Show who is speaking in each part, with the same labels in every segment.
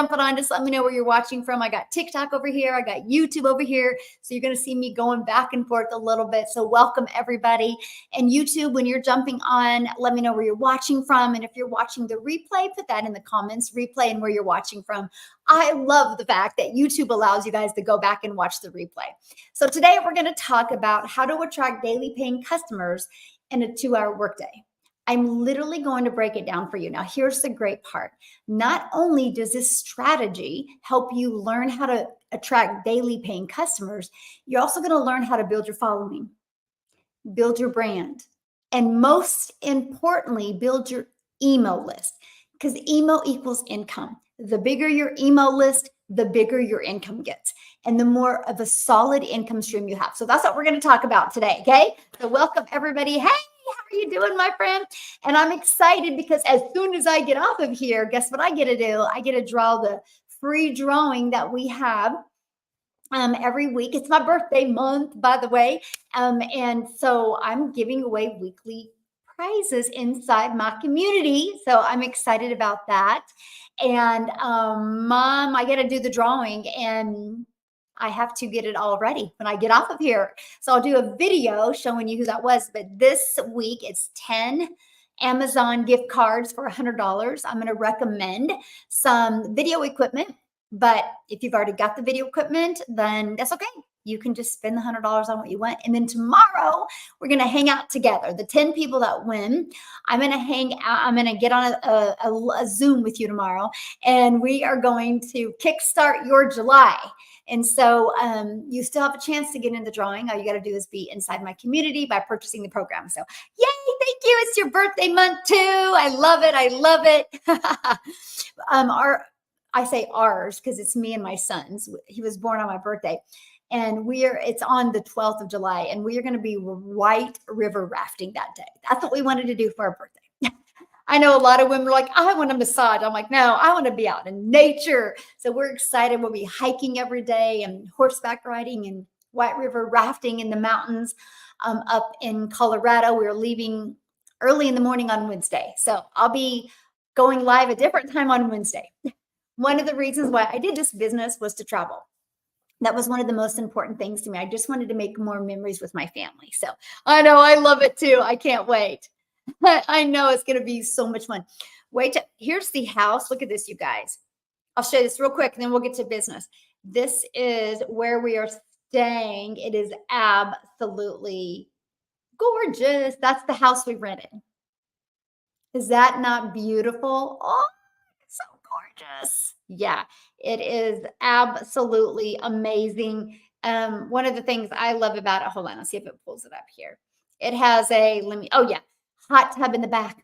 Speaker 1: jumping on, just let me know where you're watching from. I got TikTok over here. I got YouTube over here. So you're going to see me going back and forth a little bit. So welcome everybody. And YouTube, when you're jumping on, let me know where you're watching from. And if you're watching the replay, put that in the comments, replay and where you're watching from. I love the fact that YouTube allows you guys to go back and watch the replay. So today we're going to talk about how to attract daily paying customers in a 2-hour workday. I'm literally going to break it down for you. Now, here's the great part. Not only does this strategy help you learn how to attract daily paying customers, you're also going to learn how to build your following, build your brand, and most importantly, build your email list, because email equals income. The bigger your email list, the bigger your income gets and the more of a solid income stream you have. So that's what we're going to talk about today. Okay. So welcome everybody. Hey, how are you doing, my friend? And I'm excited because as soon as I get off of here, guess what I get to do? I get to draw the free drawing that we have every week. It's my birthday month, by the way. And so I'm giving away weekly prizes inside my community. So I'm excited about that. And Mom, I got to do the drawing and I have to get it all ready when I get off of here. So I'll do a video showing you who that was. But this week it's 10 Amazon gift cards for $100. I'm going to recommend some video equipment. But if you've already got the video equipment, then that's okay. You can just spend the $100 on what you want. And then tomorrow we're going to hang out together. The 10 people that win, I'm going to hang out. I'm going to get on a Zoom with you tomorrow. And we are going to kickstart your July. And so you still have a chance to get in the drawing. All you got to do is be inside my community by purchasing the program. So yay, thank you. It's your birthday month too. I love it. I love it. I say ours because it's me and my son's. He was born on my birthday. And it's on the 12th of July. And we are going to be white river rafting that day. That's what we wanted to do for our birthday. I know a lot of women are like, I want a massage. I'm like, no, I want to be out in nature. So we're excited. We'll be hiking every day and horseback riding and white river rafting in the mountains up in Colorado. We're leaving early in the morning on Wednesday. So I'll be going live a different time on Wednesday. One of the reasons why I did this business was to travel. That was one of the most important things to me. I just wanted to make more memories with my family. So I know I love it too. I can't wait. I know it's going to be so much fun. Here's the house. Look at this, you guys. I'll show you this real quick and then we'll get to business. This is where we are staying. It is absolutely gorgeous. That's the house we rented. Is that not beautiful? Oh, it's so gorgeous. Yeah, it is absolutely amazing. One of the things I love about it, hold on, I'll see if it pulls it up here. It has hot tub in the back.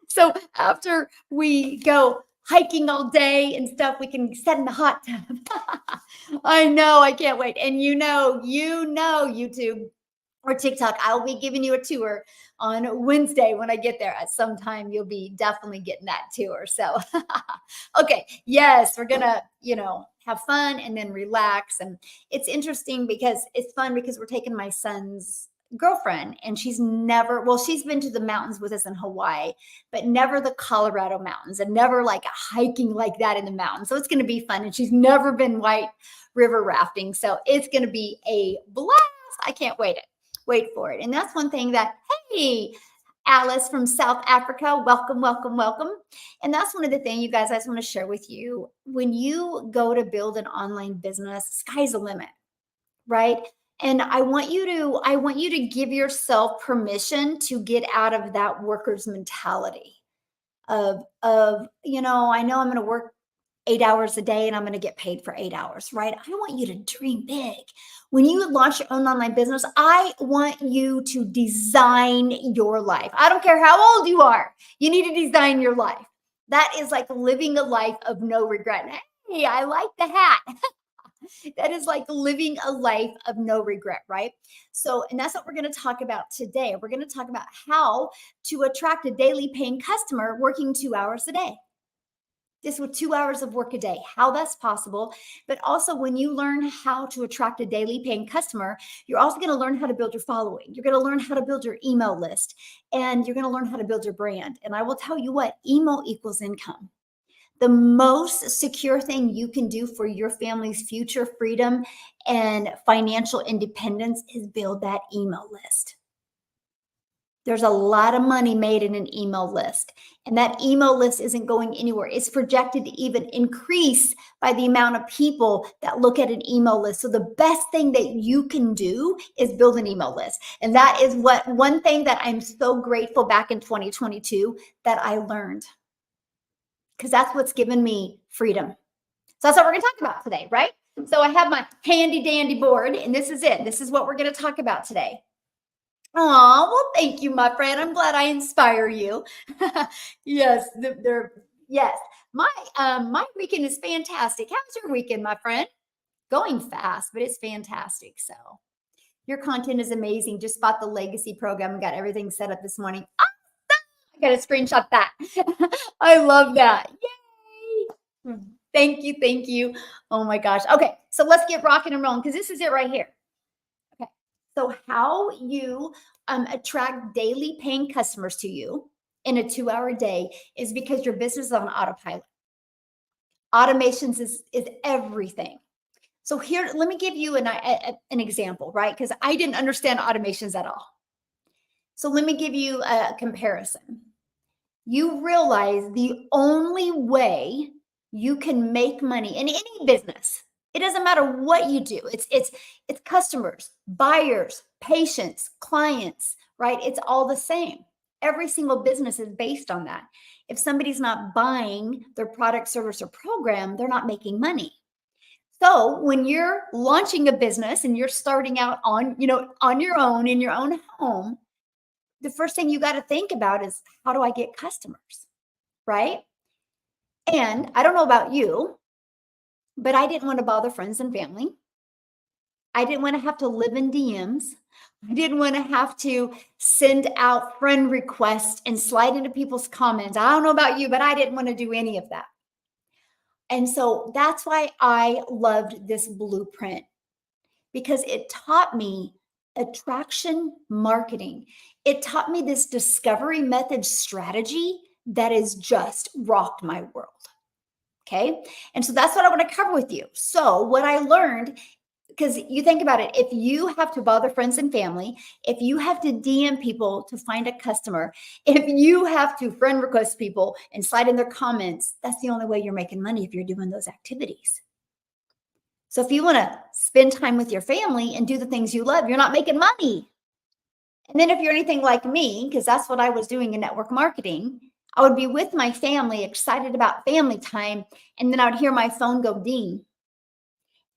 Speaker 1: So after we go hiking all day and stuff, we can sit in the hot tub. I know, I can't wait. And you know, YouTube or TikTok, I'll be giving you a tour on Wednesday when I get there. At some time, you'll be definitely getting that tour. So, okay, yes, we're going to, have fun and then relax. And it's interesting because it's fun because we're taking my son's girlfriend and she's been to the mountains with us in Hawaii, but never the Colorado mountains and never like hiking like that in the mountains. So it's going to be fun. And she's never been white river rafting. So it's going to be a blast. I can't wait for it. And that's one thing that, hey, Alice from South Africa, welcome, welcome, welcome. And that's one of the things, you guys, I just want to share with you. When you go to build an online business, sky's the limit, right? And I want you to give yourself permission to get out of that worker's mentality of I know I'm going to work 8 hours a day and I'm going to get paid for 8 hours, right? I want you to dream big. When you launch your own online business, I want you to design your life. I don't care how old you are. You need to design your life. That is like living a life of no regret. Hey, I like the hat. That is like living a life of no regret, right? So, and that's what we're going to talk about today. We're going to talk about how to attract a daily paying customer working 2 hours a day. Just with 2 hours of work a day, how that's possible. But also when you learn how to attract a daily paying customer, you're also going to learn how to build your following. You're going to learn how to build your email list and you're going to learn how to build your brand. And I will tell you what, email equals income. the most secure thing you can do for your family's future freedom and financial independence is build that email list. There's a lot of money made in an email list, and that email list isn't going anywhere. It's projected to even increase by the amount of people that look at an email list. So the best thing that you can do is build an email list. And that is one thing that I'm so grateful back in 2022 that I learned, because that's what's given me freedom. So that's what we're going to talk about today, right? So I have my handy dandy board, and this is it. This is what we're going to talk about today. Oh, well, thank you, my friend. I'm glad I inspire you. Yes, yes. My weekend is fantastic. How's your weekend, my friend? Going fast, but it's fantastic. So your content is amazing. Just bought the legacy program and got everything set up this morning. I got to screenshot that. I love that. Yay. Thank you. Thank you. Oh my gosh. Okay. So let's get rocking and rolling because this is it right here. Okay. So how you attract daily paying customers to you in a 2-hour day is because your business is on autopilot. Automations is everything. So here, let me give you an example, right? Because I didn't understand automations at all. So let me give you a comparison. You realize the only way you can make money in any business, it doesn't matter what you do. It's customers, buyers, patients, clients, right? It's all the same. Every single business is based on that. If somebody's not buying their product, service, or program, they're not making money. So when you're launching a business and you're starting out on your own in your own home, the first thing you got to think about is, how do I get customers, right? And I don't know about you, but I didn't want to bother friends and family. I didn't want to have to live in DMs. I didn't want to have to send out friend requests and slide into people's comments. I don't know about you, but I didn't want to do any of that. And so that's why I loved this blueprint, because it taught me attraction marketing. It taught me this discovery method strategy that has just rocked my world. Okay. And so that's what I want to cover with you. So what I learned, because you think about it, if you have to bother friends and family, if you have to DM people to find a customer, if you have to friend request people and slide in their comments, that's the only way you're making money if you're doing those activities. So if you want to spend time with your family and do the things you love, you're not making money. And then if you're anything like me, because that's what I was doing in network marketing, I would be with my family, excited about family time. And then I would hear my phone go ding.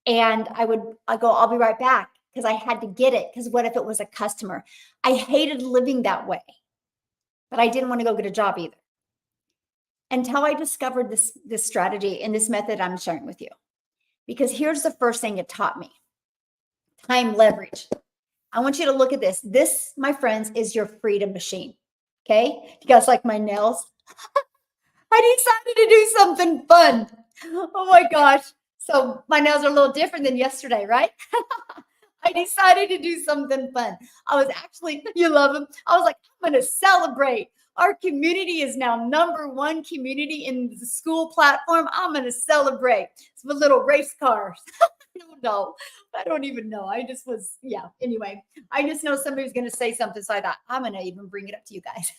Speaker 1: And I go, I'll be right back, because I had to get it. Because what if it was a customer? I hated living that way, but I didn't want to go get a job either. Until I discovered this strategy and this method I'm sharing with you. Because here's the first thing it taught me: time leverage. I want you to look at this. This, my friends, is your freedom machine. Okay. You guys like my nails? I decided to do something fun. Oh my gosh. So my nails are a little different than yesterday, right? I decided to do something fun. I was actually, you love them. I was like, I'm going to celebrate. Our community is now #1 community in the school platform. I'm going to celebrate. It's with little race cars. I don't know. I don't even know. I just was, yeah. Anyway, I just know somebody was going to say something. So I thought, I'm going to even bring it up to you guys.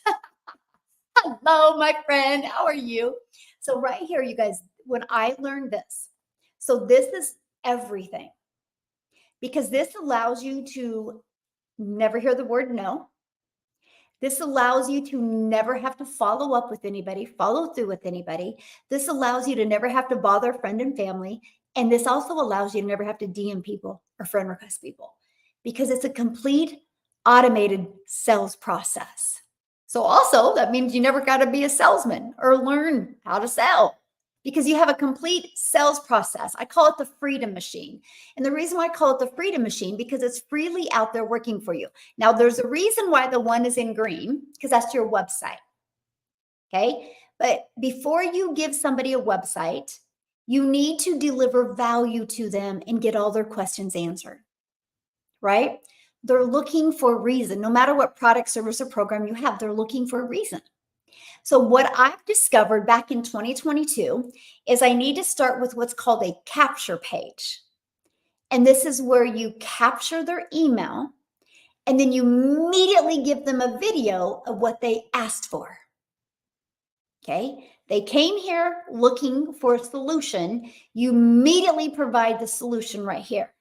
Speaker 1: Hello, my friend. How are you? So right here, you guys, when I learned this, so this is everything, because this allows you to never hear the word no. This allows you to never have to follow up with anybody, follow through with anybody. This allows you to never have to bother a friend and family. And this also allows you to never have to DM people or friend request people, because it's a complete automated sales process. So also that means you never got to be a salesman or learn how to sell, because you have a complete sales process. I call it the freedom machine. And the reason why I call it the freedom machine, because it's freely out there working for you. Now, there's a reason why the one is in green, because that's your website. Okay. But before you give somebody a website, you need to deliver value to them and get all their questions answered, right? They're looking for a reason. No matter what product, service, or program you have, they're looking for a reason. So what I've discovered back in 2022 is I need to start with what's called a capture page. And this is where you capture their email and then you immediately give them a video of what they asked for. Okay. They came here looking for a solution. You immediately provide the solution right here.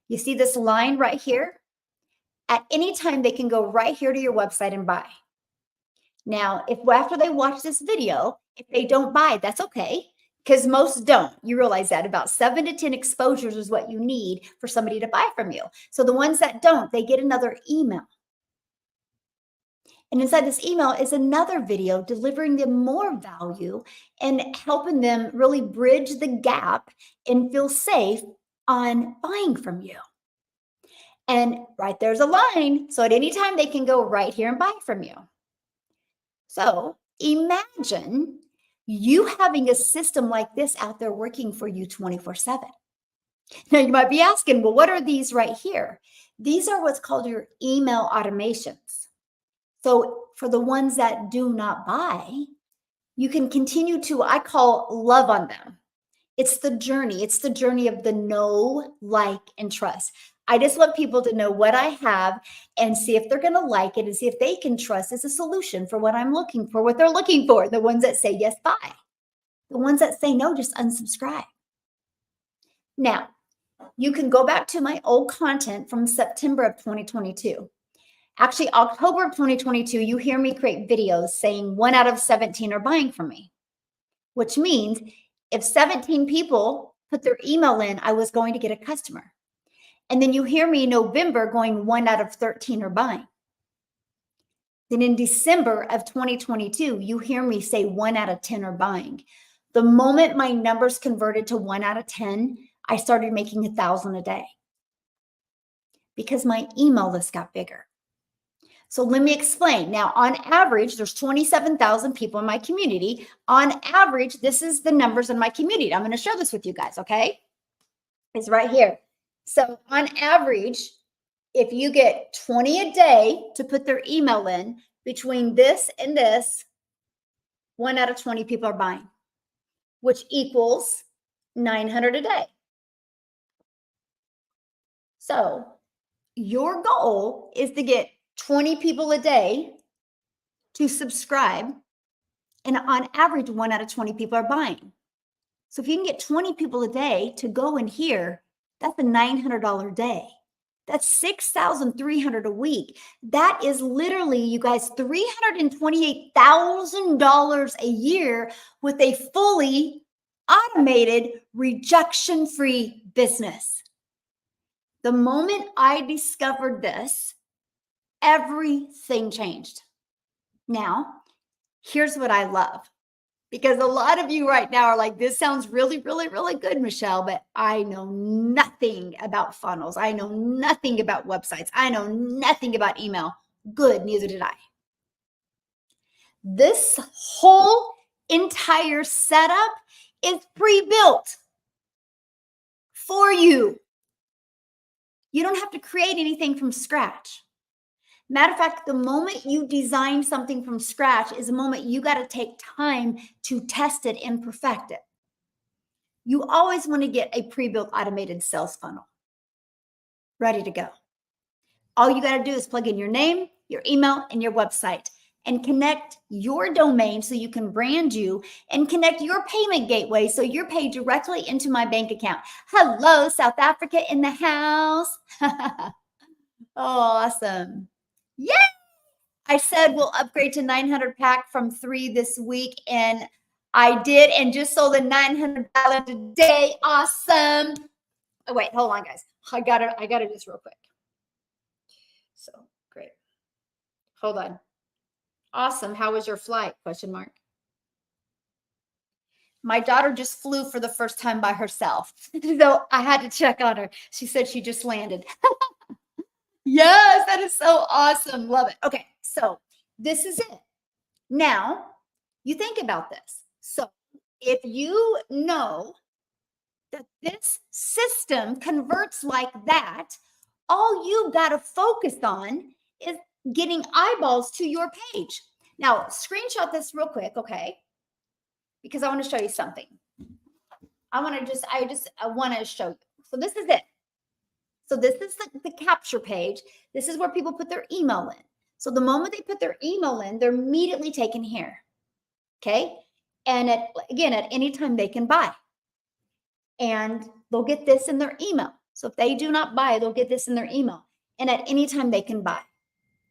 Speaker 1: You see this line right here? At any time, they can go right here to your website and buy. Now, if after they watch this video, if they don't buy, that's okay, because most don't. You realize that about 7 to 10 exposures is what you need for somebody to buy from you. So the ones that don't, they get another email. And inside this email is another video delivering them more value and helping them really bridge the gap and feel safe on buying from you. And right there's a line. So at any time, they can go right here and buy from you. So imagine you having a system like this out there working for you 24/7. Now you might be asking, well, what are these right here? These are what's called your email automations. So for the ones that do not buy, you can continue to, I call love on them. It's the journey. It's the journey of the know, like, and trust. I just want people to know what I have and see if they're going to like it and see if they can trust as a solution for what I'm looking for, what they're looking for. The ones that say yes, buy. The ones that say no, just unsubscribe. Now, you can go back to my old content from September of 2022. Actually, October of 2022, you hear me create videos saying 1 out of 17 are buying from me, which means if 17 people put their email in, I was going to get a customer. And then you hear me in November going 1 out of 13 are buying. Then in December of 2022, you hear me say 1 out of 10 are buying. The moment my numbers converted to 1 out of 10, I started making 1,000 a day because my email list got bigger. So let me explain. Now, on average, there's 27,000 people in my community. On average, this is the numbers in my community. I'm going to share this with you guys, okay? It's right here. So on average, if you get 20 a day to put their email in, between this and this, 1 out of 20 people are buying, which equals 900 a day. So your goal is to get 20 people a day to subscribe. And on average, 1 out of 20 people are buying. So if you can get 20 people a day to go in here, that's a $900 day. That's $6,300 a week. That is literally, you guys, $328,000 a year with a fully automated, rejection-free business. The moment I discovered this, everything changed. Now, here's what I love. Because a lot of you right now are like, this sounds really, really, really good, Michelle, but I know nothing about funnels. I know nothing about websites. I know nothing about email. Good, neither did I. This whole entire setup is pre-built for you. You don't have to create anything from scratch. Matter of fact, the moment you design something from scratch is the moment you got to take time to test it and perfect it. You always want to get a pre-built automated sales funnel ready to go. All you got to do is plug in your name, your email, and your website and connect your domain so you can brand you and connect your payment gateway so you're paid directly into my bank account. Hello, South Africa in the house. Oh, awesome. Yay! I said we'll upgrade to 900 pack from 3 this week, and I did, and just sold a $900 a day. Awesome. Oh, wait, hold on, guys. I gotta just real quick. So great. Hold on. Awesome. How was your flight? Question mark. My daughter just flew for the first time by herself, so I had to check on her. She said she just landed. Yes, that is so awesome. Love it. Okay, so this is it. Now, you think about this. So if you know that this system converts like that, all you got to focus on is getting eyeballs to your page. Now, screenshot this real quick, okay? Because I want to show you something. I want to show you. So this is it. So this is the capture page. This is where people put their email in. So the moment they put their email in, they're immediately taken here. Okay. And again, at any time they can buy. And they'll get this in their email. So if they do not buy, they'll get this in their email. And at any time they can buy.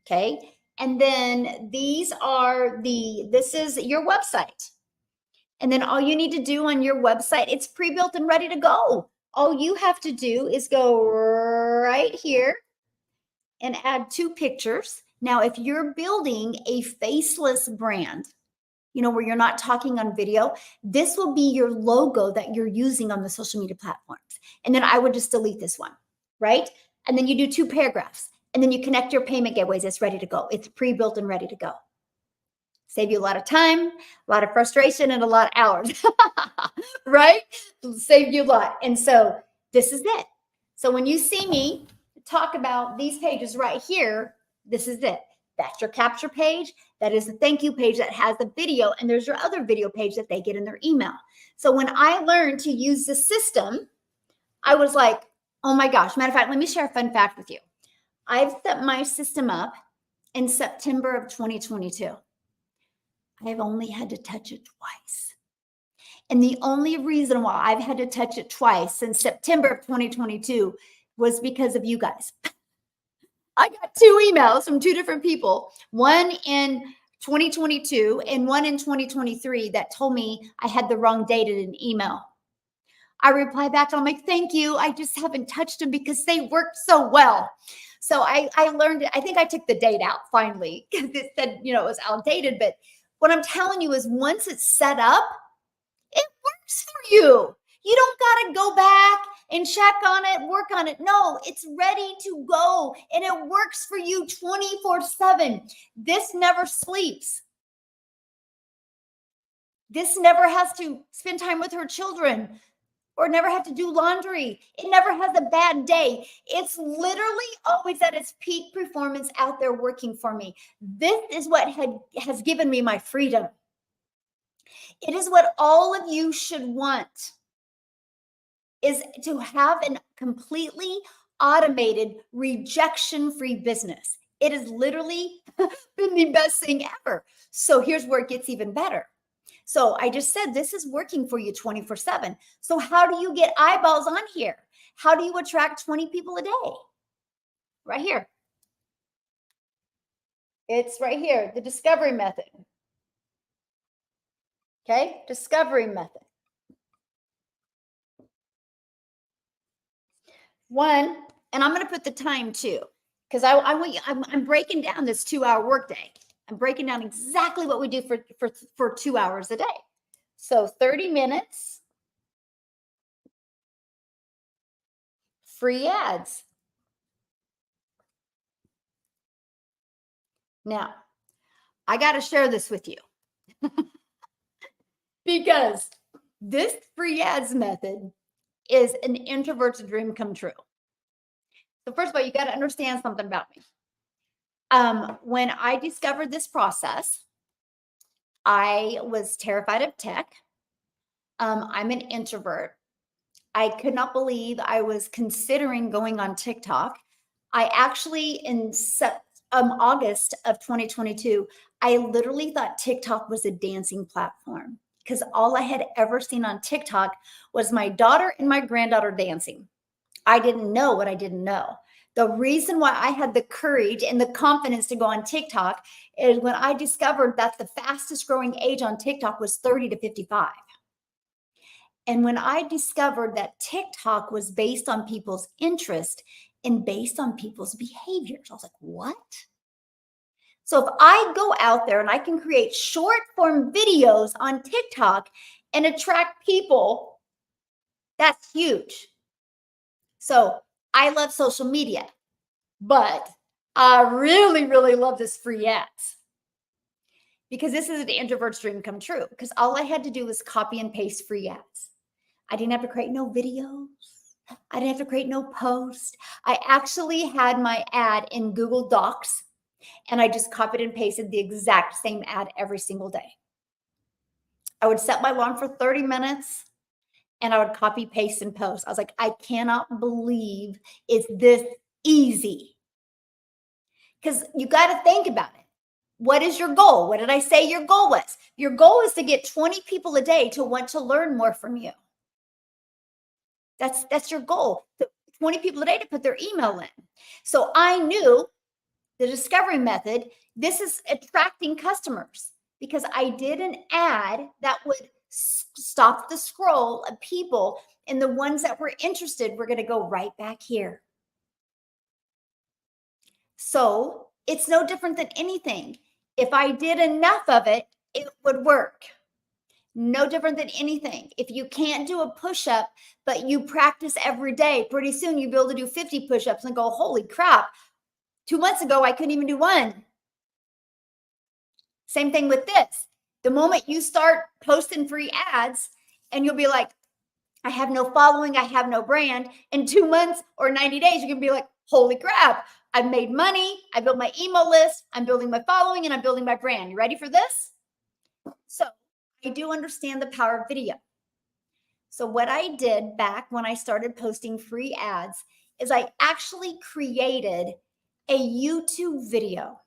Speaker 1: Okay. And then this is your website. And then all you need to do on your website, it's pre-built and ready to go. All you have to do is go right here and add 2 pictures. Now, if you're building a faceless brand, where you're not talking on video, this will be your logo that you're using on the social media platforms. And then I would just delete this one, right? And then you do 2 paragraphs, and then you connect your payment gateways. It's ready to go. It's pre-built and ready to go. Save you a lot of time, a lot of frustration, and a lot of hours, right? Save you a lot. And so this is it. So when you see me talk about these pages right here, this is it. That's your capture page. That is the thank you page that has the video. And there's your other video page that they get in their email. So when I learned to use the system, I was like, oh my gosh. Matter of fact, let me share a fun fact with you. I've set my system up in September of 2022. I've only had to touch it twice. And the only reason why I've had to touch it twice since September of 2022 was because of you guys. I got 2 emails from 2 different people, one in 2022 and one in 2023 that told me I had the wrong date in an email. I replied back, I'm like, thank you. I just haven't touched them because they worked so well. So I learned it. I think I took the date out finally because it said, it was outdated. But what I'm telling you is once it's set up, it works for you. You don't got to go back and check on it, work on it. No, it's ready to go. And it works for you 24/7. This never sleeps. This never has to spend time with her children or never have to do laundry. It never has a bad day. It's literally always at its peak performance out there working for me. This is what has given me my freedom. It is what all of you should want, is to have a completely automated, rejection-free business. It has literally been the best thing ever. So here's where it gets even better. So I just said, this is working for you 24/7. So how do you get eyeballs on here? How do you attract 20 people a day? Right here. It's right here, the discovery method. Okay, discovery method. 1, and I'm going to put the time too, because I'm breaking down this 2-hour workday. I'm breaking down exactly what we do for 2 hours a day. So 30 minutes, free ads. Now, I got to share this with you because this free ads method is an introvert's dream come true. So first of all, you got to understand something about me. When I discovered this process, I was terrified of tech. I'm an introvert. I could not believe I was considering going on TikTok. I actually, in August of 2022, I literally thought TikTok was a dancing platform because all I had ever seen on TikTok was my daughter and my granddaughter dancing. I didn't know what I didn't know. The reason why I had the courage and the confidence to go on TikTok is when I discovered that the fastest growing age on TikTok was 30 to 55. And when I discovered that TikTok was based on people's interest and based on people's behaviors, I was like, what? So if I go out there and I can create short form videos on TikTok and attract people, that's huge. So I love social media, but I really, really love this free ads because this is an introvert's dream come true because all I had to do was copy and paste free ads. I didn't have to create no videos. I didn't have to create no post. I actually had my ad in Google Docs And I just copied and pasted the exact same ad every single day. I would set my alarm for 30 minutes and I would copy, paste, and post. I was like, I cannot believe it's this easy. Because you got to think about it. What is your goal? What did I say your goal was? Your goal is to get 20 people a day to want to learn more from you. That's your goal. 20 people a day to put their email in. So I knew the discovery method, this is attracting customers because I did an ad that would stop the scroll of people, and the ones that were interested were going to go right back here. So it's no different than anything. If I did enough of it, it would work. No different than anything. If you can't do a push-up, but you practice every day, pretty soon you'll be able to do 50 push-ups and go, holy crap, 2 months ago, I couldn't even do one. Same thing with this. The moment you start posting free ads and you'll be like, I have no following, I have no brand. In 2 months or 90 days, you're going to be like, holy crap, I've made money. I built my email list. I'm building my following and I'm building my brand. You ready for this? So I do understand the power of video. So what I did back when I started posting free ads is I actually created a YouTube video.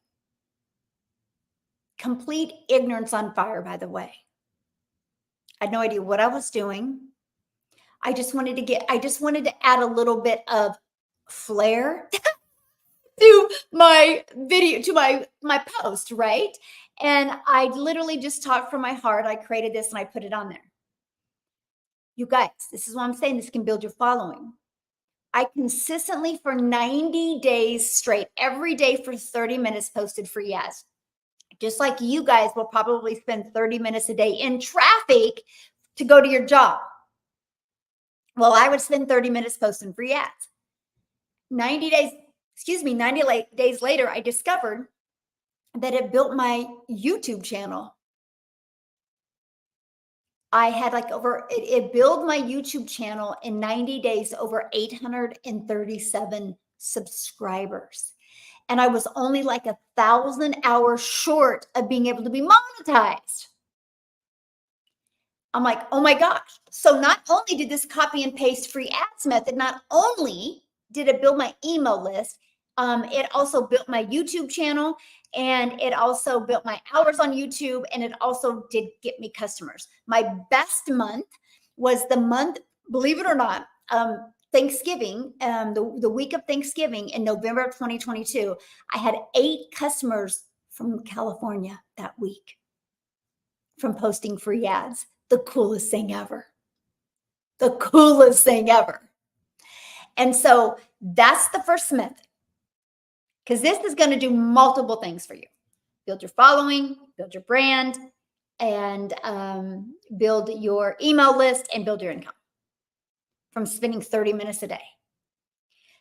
Speaker 1: Complete ignorance on fire, by the way. I had no idea what I was doing. I just wanted to add a little bit of flair to my video, to my post, right? And I literally just talked from my heart. I created this and I put it on there. You guys, this is what I'm saying. This can build your following. I consistently for 90 days straight, every day for 30 minutes posted free ads. Just like you guys will probably spend 30 minutes a day in traffic to go to your job. Well, I would spend 30 minutes posting free ads. 90 days later, I discovered that it built my YouTube channel. I had it built my YouTube channel in 90 days, over 837 subscribers. And I was only like 1,000 hours short of being able to be monetized. I'm like, oh my gosh. So not only did this copy and paste free ads method, not only did it build my email list, it also built my YouTube channel, and it also built my hours on YouTube, and it also did get me customers. My best month was the month, believe it or not, Thanksgiving, the week of Thanksgiving in November of 2022, I had 8 customers from California that week from posting free ads. The coolest thing ever. The coolest thing ever. And so that's the first method, because this is going to do multiple things for you. Build your following, build your brand, and build your email list and build your income from spending 30 minutes a day.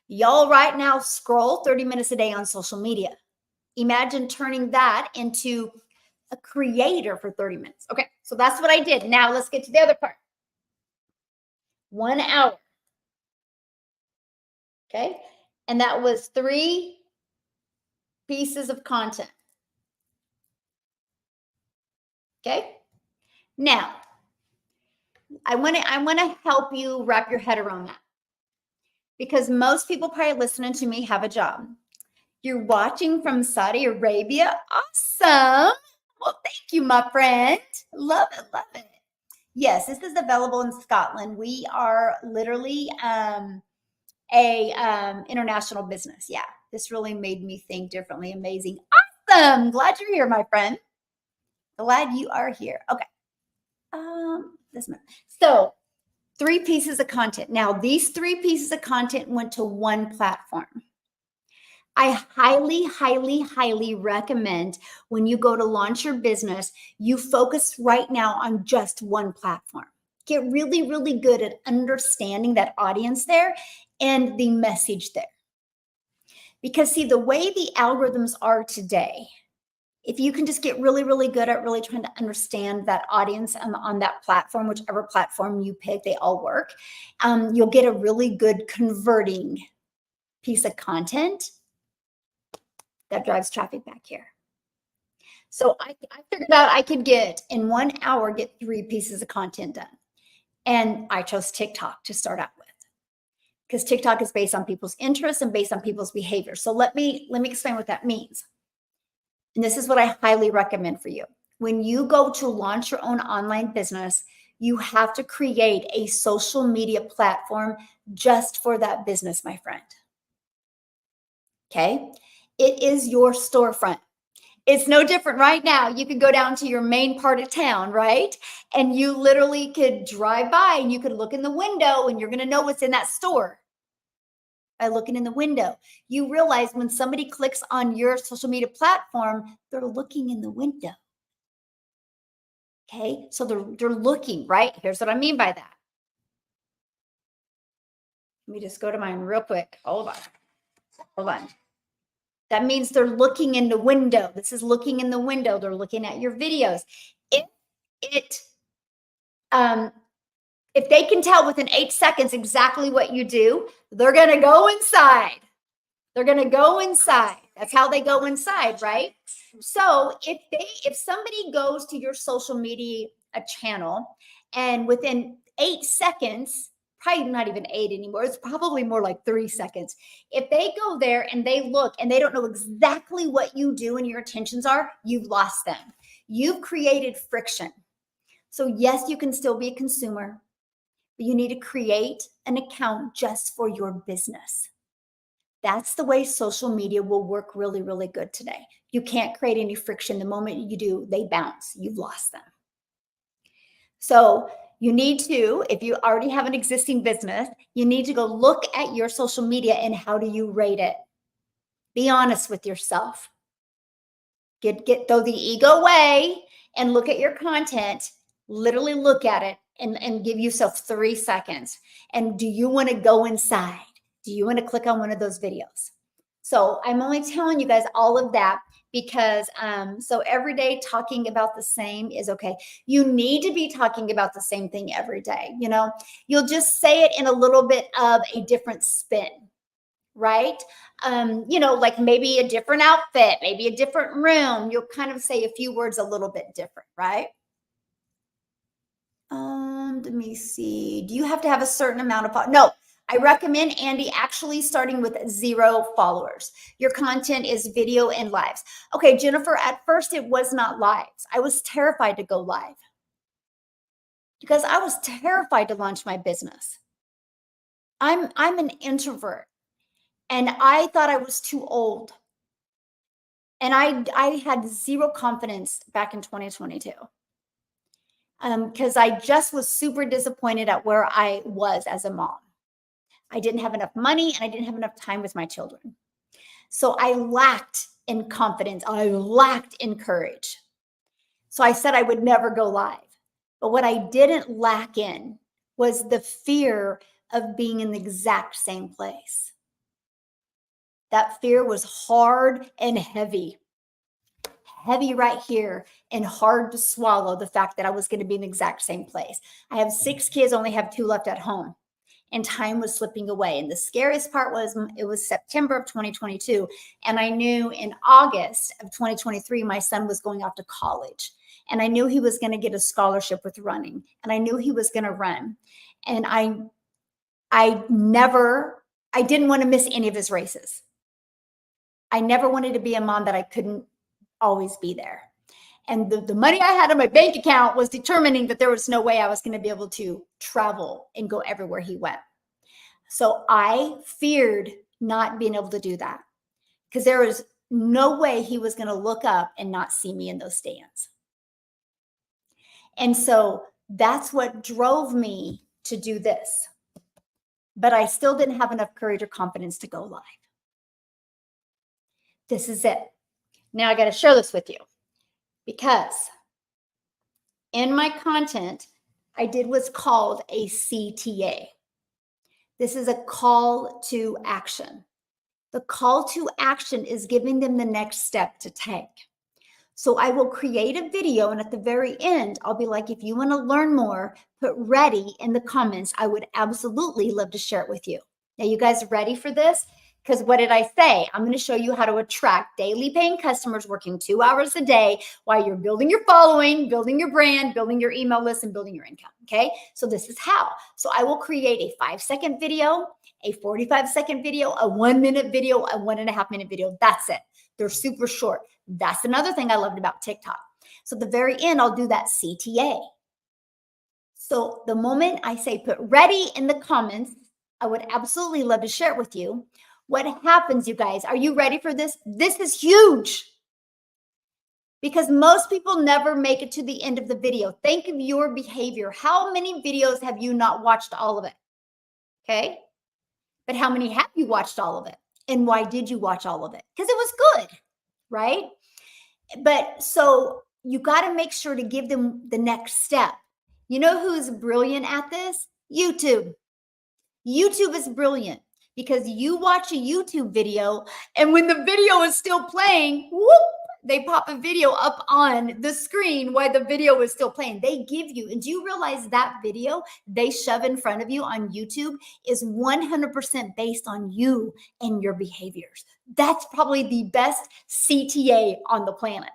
Speaker 1: Y'all right now scroll 30 minutes a day on social media. Imagine turning that into a creator for 30 minutes. Okay, so that's what I did. Now let's get to the other part. 1 hour. Okay, and that was 3 pieces of content. Okay, now I want to help you wrap your head around that, because most people probably listening to me have a job. You're watching from Saudi Arabia. Awesome. Well, thank you, my friend. Love it, love it. Yes, this is available in Scotland. We are literally international business. Yeah, this really made me think differently. Amazing. Awesome. Glad you're here, my friend. Glad you are here. Okay. So 3 pieces of content. Now, these 3 pieces of content went to one platform. I highly, highly, highly recommend when you go to launch your business, you focus right now on just one platform. Get really, really good at understanding that audience there and the message there. Because see, the way the algorithms are today, if you can just get really, really good at really trying to understand that audience on that platform, whichever platform you pick, they all work, you'll get a really good converting piece of content that drives traffic back here. So I figured out I could in 1 hour, get 3 pieces of content done. And I chose TikTok to start out with, because TikTok is based on people's interests and based on people's behavior. So let me explain what that means. And this is what I highly recommend for you. When you go to launch your own online business, you have to create a social media platform just for that business, my friend. Okay? It is your storefront. It's no different right now. You could go down to your main part of town, right? And you literally could drive by and you could look in the window and you're going to know what's in that store by looking in the window. You realize when somebody clicks on your social media platform, they're looking in the window. Okay, so they're looking, right? Here's what I mean by that. Let me just go to mine real quick. Hold on. That means they're looking in the window. This is looking in the window. They're looking at your videos. If they can tell within 8 seconds exactly what you do, they're going to go inside. They're going to go inside. That's how they go inside, right? So if somebody goes to your social media channel and within 8 seconds, probably not even 8 anymore, it's probably more like 3 seconds. If they go there and they look and they don't know exactly what you do and your intentions are, you've lost them. You've created friction. So yes, you can still be a consumer, but you need to create an account just for your business. That's the way social media will work really, really good today. You can't create any friction. The moment you do, they bounce. You've lost them. So you need to, if you already have an existing business, you need to go look at your social media and how do you rate it? Be honest with yourself. Throw the ego away and look at your content. Literally look at it and give yourself 3 seconds. And do you want to go inside? Do you want to click on one of those videos? So I'm only telling you guys all of that because so every day talking about the same is okay. You need to be talking about the same thing every day. You know, you'll just say it in a little bit of a different spin, right? You know, like maybe a different outfit, maybe a different room. You'll kind of say a few words a little bit different, right? Let me see. Do you have to have a certain amount of no? I recommend, Andy, actually starting with 0 followers. Your content is video and lives. Okay, Jennifer, at first it was not lives. I was terrified to go live because I was terrified to launch my business. I'm an introvert and I thought I was too old. And I had 0 confidence back in 2022. Because I just was super disappointed at where I was as a mom. I didn't have enough money and I didn't have enough time with my children. So I lacked in confidence. I lacked in courage. So I said I would never go live. But what I didn't lack in was the fear of being in the exact same place. That fear was hard and heavy. Heavy right here and hard to swallow, the fact that I was going to be in the exact same place. I have 6 kids, only have 2 left at home. And time was slipping away. And the scariest part was it was September of 2022. And I knew in August of 2023, my son was going off to college. And I knew he was going to get a scholarship with running. And I knew he was going to run. And I didn't want to miss any of his races. I never wanted to be a mom that I couldn't always be there. And the money I had in my bank account was determining that there was no way I was going to be able to travel and go everywhere he went. So I feared not being able to do that because there was no way he was going to look up and not see me in those stands. And so that's what drove me to do this. But I still didn't have enough courage or confidence to go live. This is it. Now I got to share this with you. Because in my content, I did what's called a CTA. This is a call to action. The call to action is giving them the next step to take. So I will create a video, and at the very end, I'll be like, if you want to learn more, put ready in the comments. I would absolutely love to share it with you. Now, you guys ready for this? Because what did I say? I'm going to show you how to attract daily paying customers working 2 hours a day while you're building your following, building your brand, building your email list, and building your income. Okay. So this is how. So I will create a 5-second video, a 45-second video, a 1-minute video, a 1.5-minute video. That's it. They're super short. That's another thing I loved about TikTok. So at the very end, I'll do that CTA. So the moment I say put ready in the comments, I would absolutely love to share it with you. What happens, you guys? Are you ready for this? This is huge because most people never make it to the end of the video. Think of your behavior. How many videos have you not watched all of it? Okay. But how many have you watched all of it? And why did you watch all of it? Because it was good, right? But so you got to make sure to give them the next step. You know who's brilliant at this? YouTube. YouTube is brilliant because you watch a YouTube video and when the video is still playing, whoop, they pop a video up on the screen while the video is still playing. They give you, and do you realize that video they shove in front of you on YouTube is 100% based on you and your behaviors? That's probably the best CTA on the planet.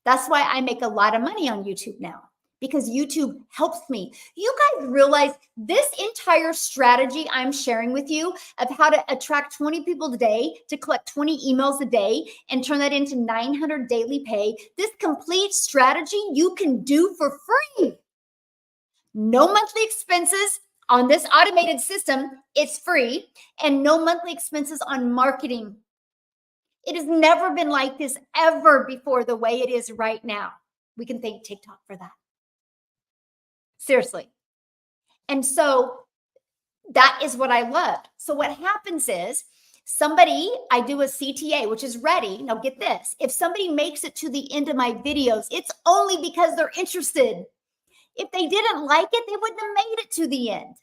Speaker 1: That's why I make a lot of money on YouTube now, because YouTube helps me. You guys realize this entire strategy I'm sharing with you of how to attract 20 people a day, to collect 20 emails a day and turn that into 900 daily pay. This complete strategy you can do for free. No monthly expenses on this automated system. It's free, and no monthly expenses on marketing. It has never been like this ever before the way it is right now. We can thank TikTok for that. Seriously. And so that is what I loved. So what happens is I do a CTA, which is ready. Now get this. If somebody makes it to the end of my videos, it's only because they're interested. If they didn't like it, they wouldn't have made it to the end.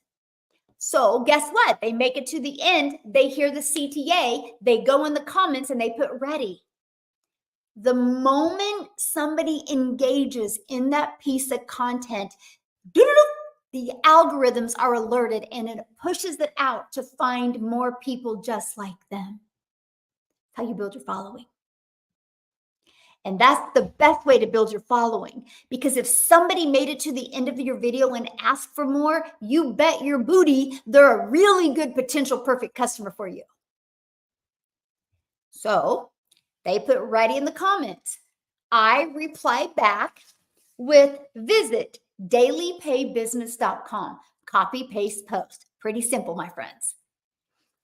Speaker 1: So guess what? They make it to the end. They hear the CTA. They go in the comments and they put ready. The moment somebody engages in that piece of content, the algorithms are alerted and it pushes it out to find more people just like them. How you build your following. And that's the best way to build your following, because if somebody made it to the end of your video and asked for more, you bet your booty they're a really good potential perfect customer for you. So they put ready in the comments. I reply back with visit dailypaybusiness.com. Copy, paste, post. Pretty simple, my friends.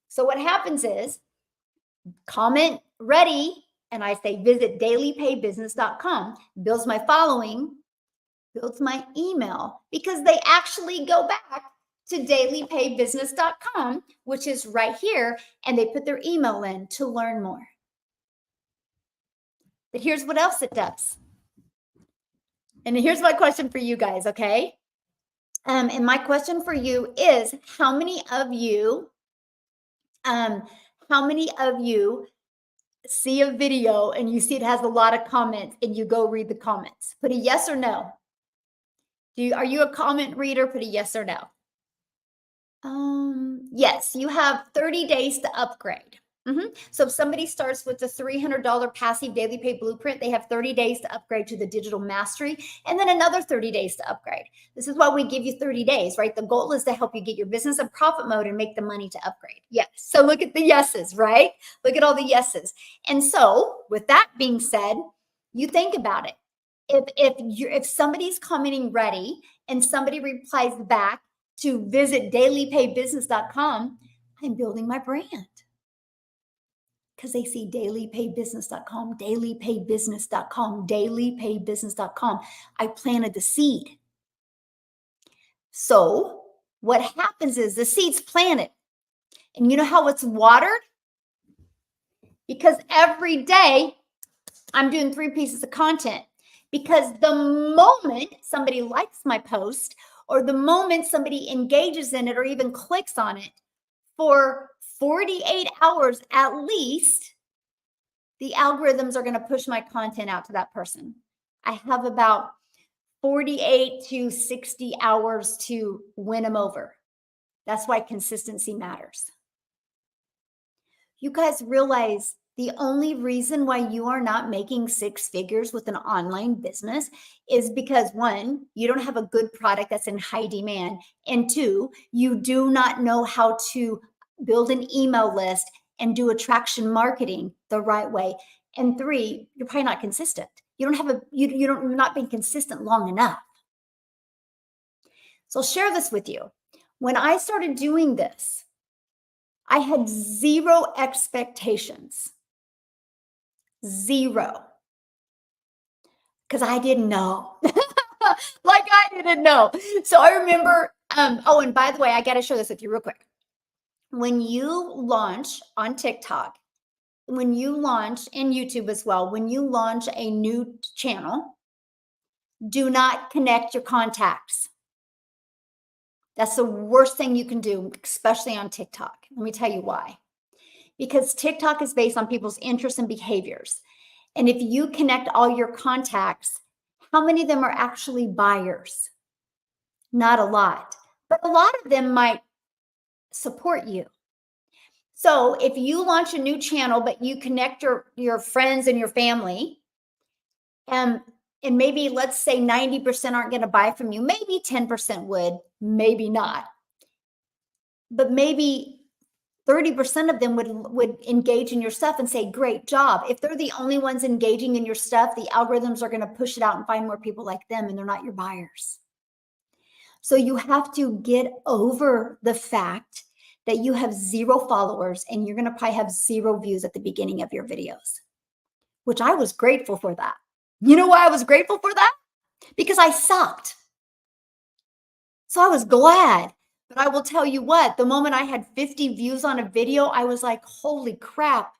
Speaker 1: So what happens is comment ready, and I say visit dailypaybusiness.com. Builds my following, builds my email, because they actually go back to dailypaybusiness.com, which is right here, and they put their email in to learn more. But here's what else it does. And here's my question for you guys, okay? And my question for you is, how many of you see a video and you see it has a lot of comments and you go read the comments? Put a yes or no. Are you a comment reader? Put a yes or no. Yes, you have 30 days to upgrade. So if somebody starts with the $300 passive daily pay blueprint, they have 30 days to upgrade to the digital mastery, and then another 30 days to upgrade. This is why we give you 30 days, right? The goal is to help you get your business in profit mode and make the money to upgrade. Yes. So look at the yeses, right? Look at all the yeses. And so with that being said, you think about it. If somebody's commenting ready and somebody replies back to visit dailypaybusiness.com, I'm building my brand. Because they see dailypaybusiness.com, dailypaybusiness.com, dailypaybusiness.com. I planted the seed. So what happens is the seed's planted. And you know how it's watered? Because every day I'm doing 3 pieces of content. Because the moment somebody likes my post, or the moment somebody engages in it or even clicks on it, for 48 hours at least, the algorithms are going to push my content out to that person. I have about 48 to 60 hours to win them over. That's why consistency matters. You guys realize the only reason why you are not making six figures with an online business is because one, you don't have a good product that's in high demand. And two, you do not know how to build an email list and do attraction marketing the right way. And three, you're probably not consistent. You don't have you're not being consistent long enough. So I'll share this with you. When I started doing this, I had zero expectations. Zero. Because I didn't know. Like I didn't know. So I remember, oh, and by the way, I got to share this with you real quick. When you launch on TikTok, when you launch in YouTube as well, when you launch a new channel, do not connect your contacts. That's the worst thing you can do, especially on TikTok. Let me tell you why. Because TikTok is based on people's interests and behaviors. And if you connect all your contacts, how many of them are actually buyers? Not a lot, but a lot of them might support you. So if you launch a new channel, but you connect your friends and your family, and maybe let's say 90% aren't going to buy from you, maybe 10% would, maybe not. But maybe 30% of them would engage in your stuff and say, great job. If they're the only ones engaging in your stuff, the algorithms are going to push it out and find more people like them, and they're not your buyers. So you have to get over the fact that you have zero followers and you're going to probably have zero views at the beginning of your videos, which I was grateful for that. You know why I was grateful for that? Because I sucked. So I was glad. But I will tell you what, the moment I had 50 views on a video, I was like, holy crap.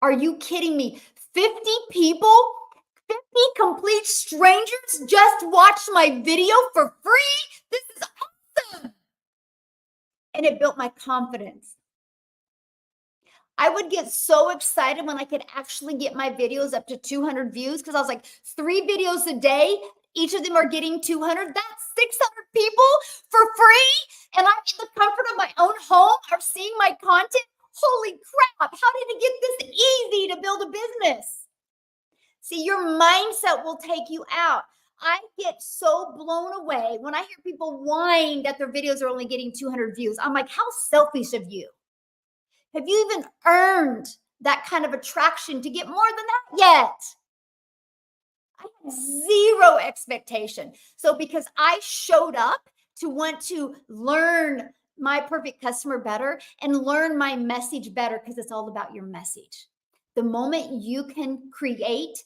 Speaker 1: Are you kidding me? 50 people, 50 complete strangers just watched my video for free? This is awesome. And it built my confidence. I would get so excited when I could actually get my videos up to 200 views because I was like, 3 videos a day, each of them are getting 200. That's 600 people for free. And I'm in the comfort of my own home are seeing my content. Holy crap. How did it get this easy to build a business? See, your mindset will take you out. I get so blown away when I hear people whine that their videos are only getting 200 views. I'm like, how selfish of you. Have you even earned that kind of attraction to get more than that yet? I had zero expectation. So because I showed up to want to learn my perfect customer better and learn my message better, because it's all about your message. The moment you can create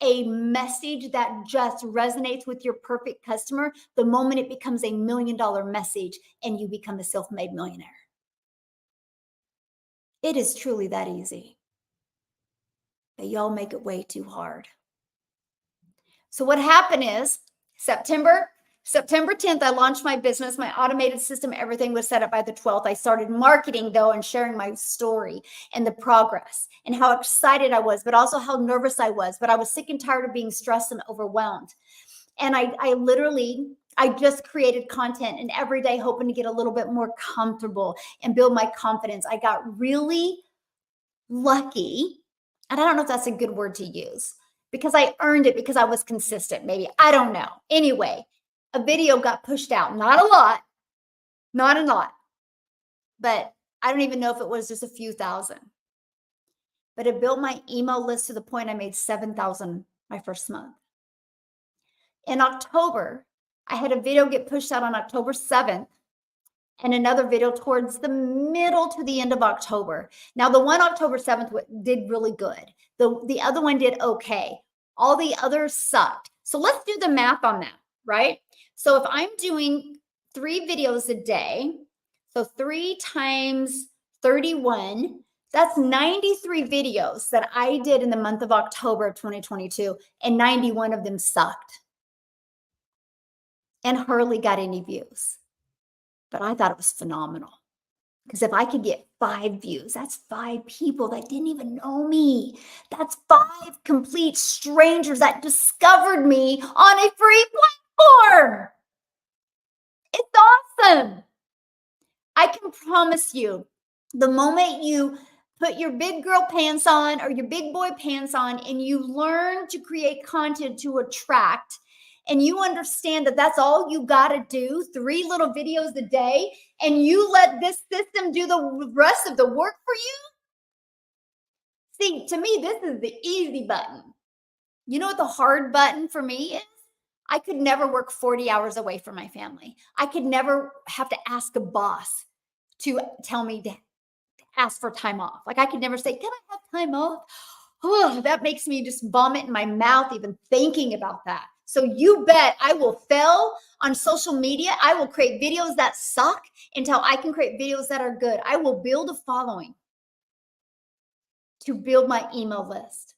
Speaker 1: a message that just resonates with your perfect customer, the moment it becomes $1 million message and you become a self-made millionaire. It is truly that easy. But y'all make it way too hard. So what happened is September 10th, I launched my business, my automated system, everything was set up by the 12th. I started marketing though and sharing my story and the progress and how excited I was, but also how nervous I was. But I was sick and tired of being stressed and overwhelmed. And I just created content and every day hoping to get a little bit more comfortable and build my confidence. I got really lucky. And I don't know if that's a good word to use because I earned it because I was consistent. Maybe, I don't know. Anyway, a video got pushed out. Not a lot, but I don't even know if it was just a few thousand. But it built my email list to the point I made 7,000 my first month. In October, I had a video get pushed out on October 7th and another video towards the middle to the end of October. Now, the one October 7th did really good. The other one did okay. All the others sucked. So let's do the math on that, right? So if I'm doing 3 videos a day, so 3 times 31, that's 93 videos that I did in the month of October of 2022, and 91 of them sucked. And hardly got any views. But I thought it was phenomenal. Because if I could get 5 views, that's 5 people that didn't even know me. That's 5 complete strangers that discovered me on a free platform. It's awesome. I can promise you, the moment you put your big girl pants on or your big boy pants on, and you learn to create content to attract, and you understand that that's all you got to do, 3 little videos a day, and you let this system do the rest of the work for you. See, to me, this is the easy button. You know what the hard button for me is? I could never work 40 hours away from my family. I could never have to ask a boss to tell me to ask for time off. Like I could never say, can I have time off? Oh, that makes me just vomit in my mouth even thinking about that. So you bet I will fail on social media. I will create videos that suck until I can create videos that are good. I will build a following to build my email list.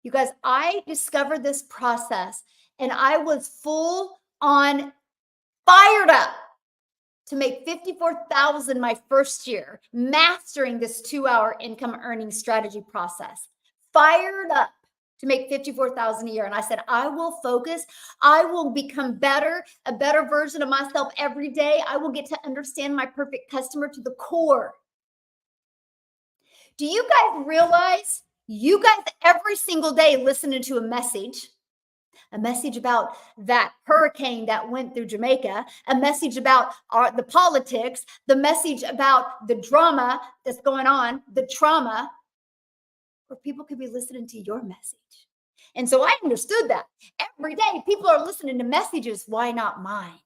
Speaker 1: You guys, I discovered this process and I was full on fired up to make 54,000 my first year, mastering this 2-hour income earning strategy process. Fired up to make 54,000 a year. And I said, I will focus. I will become better, a better version of myself every day. I will get to understand my perfect customer to the core. Do you guys realize you guys every single day listening to a message about that hurricane that went through Jamaica, a message about the politics, the message about the drama that's going on, the trauma, or people could be listening to your message. And so I understood that every day people are listening to messages. Why not mine?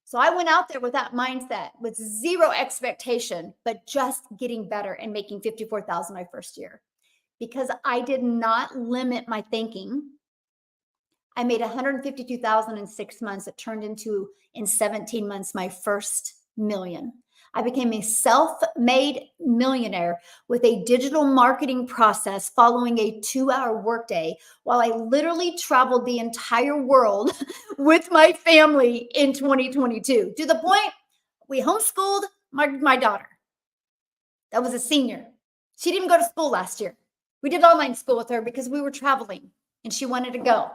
Speaker 1: So I went out there with that mindset, with zero expectation, but just getting better and making 54,000 my first year. Because I did not limit my thinking. I made 152,000 in 6 months. It turned into, in 17 months, my first million. I became a self-made millionaire with a digital marketing process following a 2-hour workday while I literally traveled the entire world with my family in 2022. To the point, we homeschooled my daughter. That was a senior. She didn't go to school last year. We did online school with her because we were traveling and she wanted to go.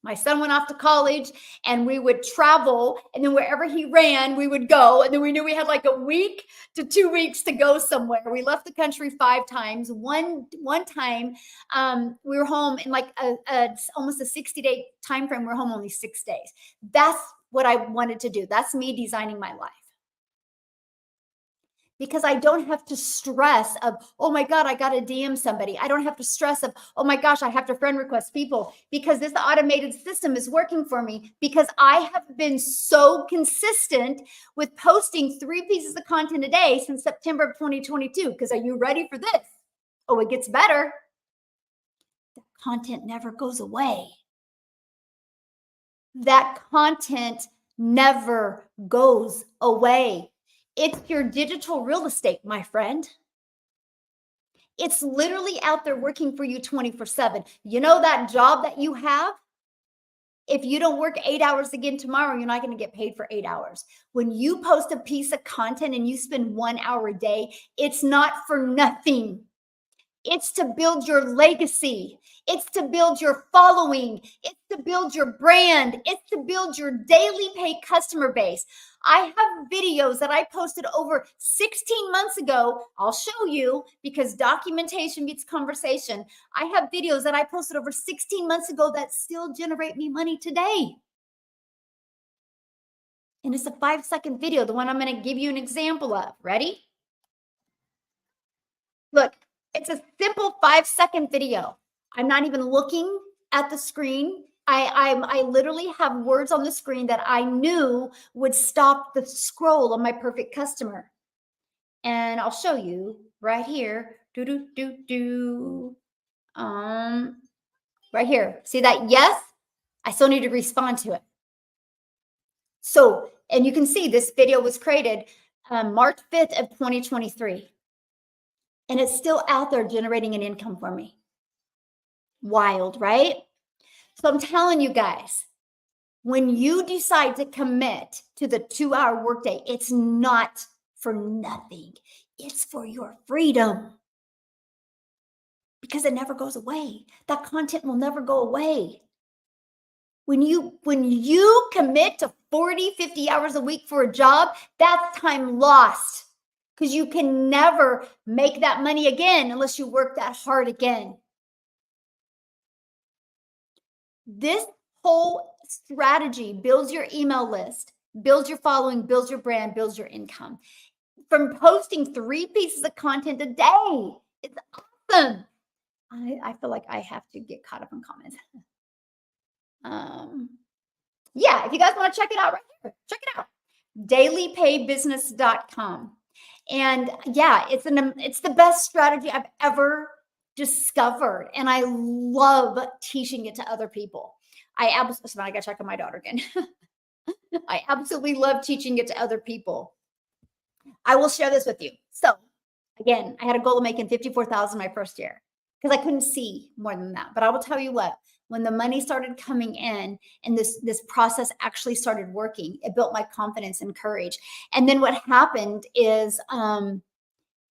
Speaker 1: My son went off to college and we would travel, and then wherever he ran, we would go. And then we knew we had like a week to 2 weeks to go somewhere. We left the country 5 times. One time we were home in like almost a 60-day time frame. We're home only 6 days. That's what I wanted to do. That's me designing my life. Because I don't have to stress of, oh my God, I got to DM somebody. I don't have to stress of, oh my gosh, I have to friend request people, because this automated system is working for me, because I have been so consistent with posting 3 pieces of content a day since September of 2022. Because are you ready for this? Oh, it gets better. The content never goes away. That content never goes away. It's your digital real estate, my friend. It's literally out there working for you 24/7. You know that job that you have? If you don't work 8 hours again tomorrow, you're not going to get paid for 8 hours. When you post a piece of content and you spend 1 hour a day, it's not for nothing. It's to build your legacy. It's to build your following. It's to build your brand. It's to build your daily pay customer base. I have videos that I posted over 16 months ago. I'll show you, because documentation beats conversation. I have videos that I posted over 16 months ago that still generate me money today. And it's a 5-second video, the one I'm going to give you an example of. Ready? Look. It's a simple 5-second video. I'm not even looking at the screen. I literally have words on the screen that I knew would stop the scroll on my perfect customer. And I'll show you right here. Right here. See that? Yes. I still need to respond to it. So, and you can see this video was created March 5th of 2023. And it's still out there generating an income for me. Wild, right? So I'm telling you guys, when you decide to commit to the 2-hour workday, it's not for nothing. It's for your freedom. Because it never goes away. That content will never go away. When you commit to 40, 50 hours a week for a job, that's time lost. because you can never make that money again unless you work that hard again. This whole strategy builds your email list, builds your following, builds your brand, builds your income. From posting 3 pieces of content a day. It's awesome. I feel like I have to get caught up in comments. Yeah, if you guys want to check it out right here, check it out. dailypaybusiness.com. And yeah, it's the best strategy I've ever discovered. And I love teaching it to other people. I gotta check on my daughter again. I absolutely love teaching it to other people. I will share this with you. So again, I had a goal of making $54,000 my first year because I couldn't see more than that. But I will tell you what, when the money started coming in and this process actually started working, it built my confidence and courage. And then what happened is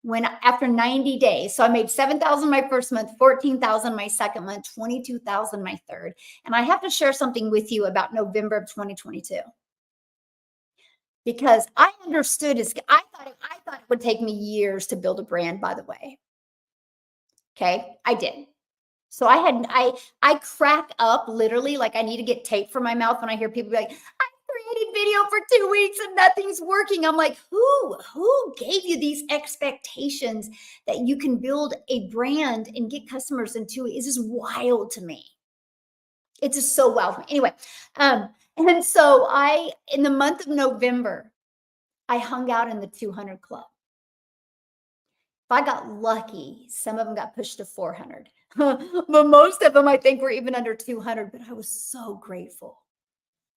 Speaker 1: when after 90 days, so I made $7,000 my first month, $14,000 my second month, $22,000 my third. And I have to share something with you about November of 2022. Because I understood I thought it would take me years to build a brand, by the way. Okay, I did. So I crack up literally like I need to get tape from my mouth when I hear people be like, I created video for 2 weeks and nothing's working. I'm like, who gave you these expectations that you can build a brand and get customers in 2 weeks? It's just wild to me. It's just so wild to me. Anyway, and so in the month of November, I hung out in the 200 club. If I got lucky, some of them got pushed to 400, but most of them I think were even under 200, but I was so grateful.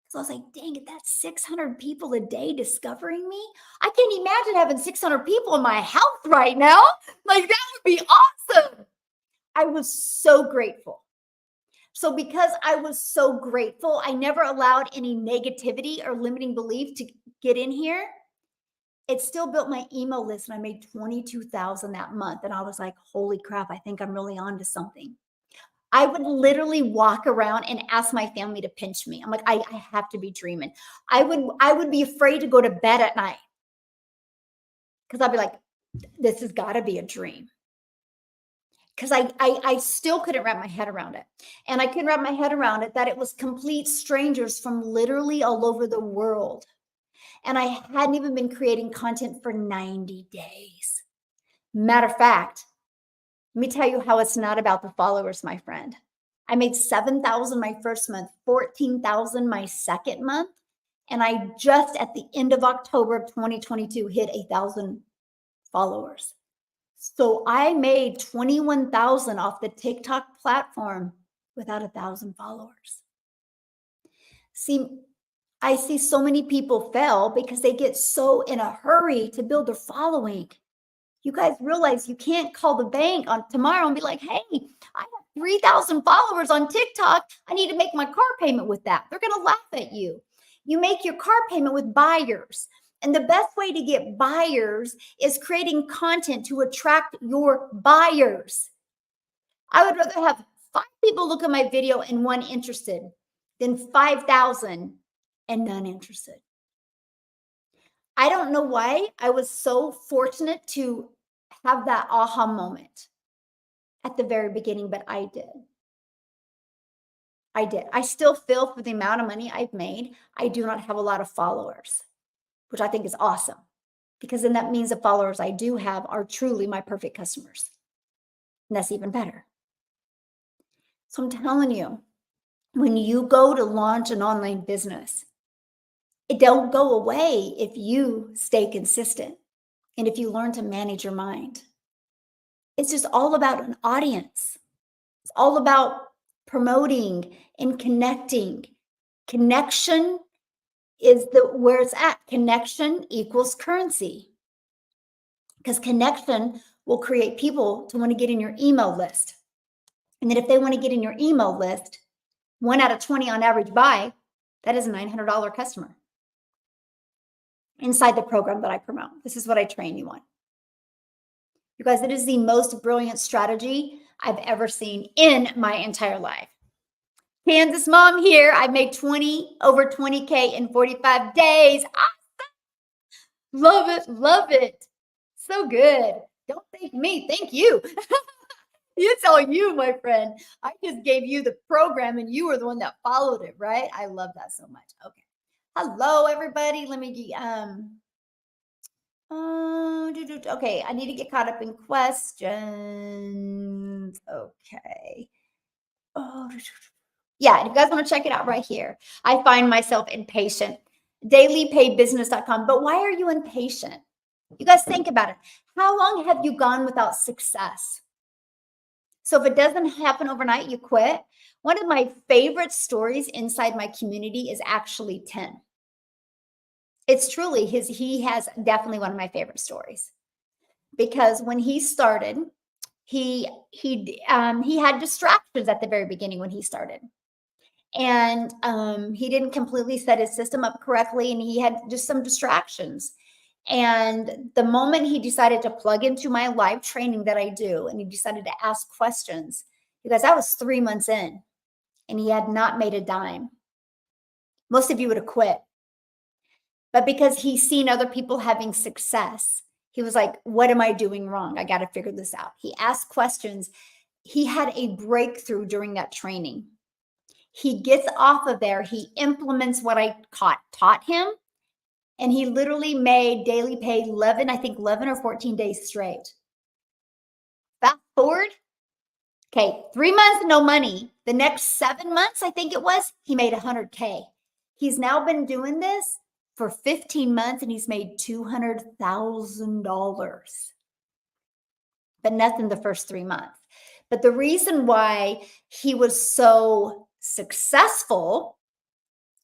Speaker 1: So I was like, dang it, that's 600 people a day discovering me. I can't imagine having 600 people in my house right now. Like that would be awesome. I was so grateful. So because I was so grateful, I never allowed any negativity or limiting belief to get in here. It still built my email list and I made $22,000 that month. And I was like, holy crap, I think I'm really on to something. I would literally walk around and ask my family to pinch me. I'm like, I have to be dreaming. I would be afraid to go to bed at night because I'd be like, this has got to be a dream. Because I still couldn't wrap my head around it. And I couldn't wrap my head around it that it was complete strangers from literally all over the world. And I hadn't even been creating content for 90 days. Matter of fact, let me tell you how it's not about the followers, my friend. I made $7,000 my first month, $14,000 my second month. And I just at the end of October of 2022 hit 1,000 followers. So I made 21,000 off the TikTok platform without 1,000 followers. See, I see so many people fail because they get so in a hurry to build their following. You guys realize you can't call the bank on tomorrow and be like, hey, I have 3,000 followers on TikTok. I need to make my car payment with that. They're going to laugh at you. You make your car payment with buyers. And the best way to get buyers is creating content to attract your buyers. I would rather have 5 people look at my video and 1 interested than 5,000 and none interested. I don't know why I was so fortunate to have that aha moment at the very beginning, but I did. I still feel for the amount of money I've made, I do not have a lot of followers, which I think is awesome because then that means the followers I do have are truly my perfect customers. And that's even better. So I'm telling you, when you go to launch an online business, it don't go away if you stay consistent and if you learn to manage your mind. It's just all about an audience. It's all about promoting and connecting. Connection is where it's at. Connection equals currency. Because connection will create people to want to get in your email list. And then if they want to get in your email list, 1 out of 20 on average buy, that is a $900 customer. Inside the program that I promote. This is what I train you on. You guys, it is the most brilliant strategy I've ever seen in my entire life. Kansas mom here. I made over 20K in 45 days. Awesome. Love it. Love it. So good. Don't thank me. Thank you. It's all you, my friend. I just gave you the program and you were the one that followed it, right? I love that so much. Okay. Hello, everybody. Let me get okay, I need to get caught up in questions. Okay. Oh, yeah, if you guys want to check it out right here. I find myself impatient. Dailypaybusiness.com. But why are you impatient? You guys think about it. How long have you gone without success? So if it doesn't happen overnight, you quit. One of my favorite stories inside my community is actually 10. It's truly he has definitely one of my favorite stories because when he started, he had distractions at the very beginning when he started. And he didn't completely set his system up correctly and he had just some distractions. And the moment he decided to plug into my live training that I do, and he decided to ask questions, because I was 3 months in and he had not made a dime. Most of you would have quit. But because he's seen other people having success, he was like, what am I doing wrong? I got to figure this out. He asked questions. He had a breakthrough during that training. He gets off of there. He implements what I taught him. And he literally made daily pay 11 or 14 days straight. Fast forward. Okay, 3 months, no money. The next 7 months, I think it was, he made 100K. He's now been doing this for 15 months and he's made $200,000. But nothing the first 3 months. But the reason why he was so successful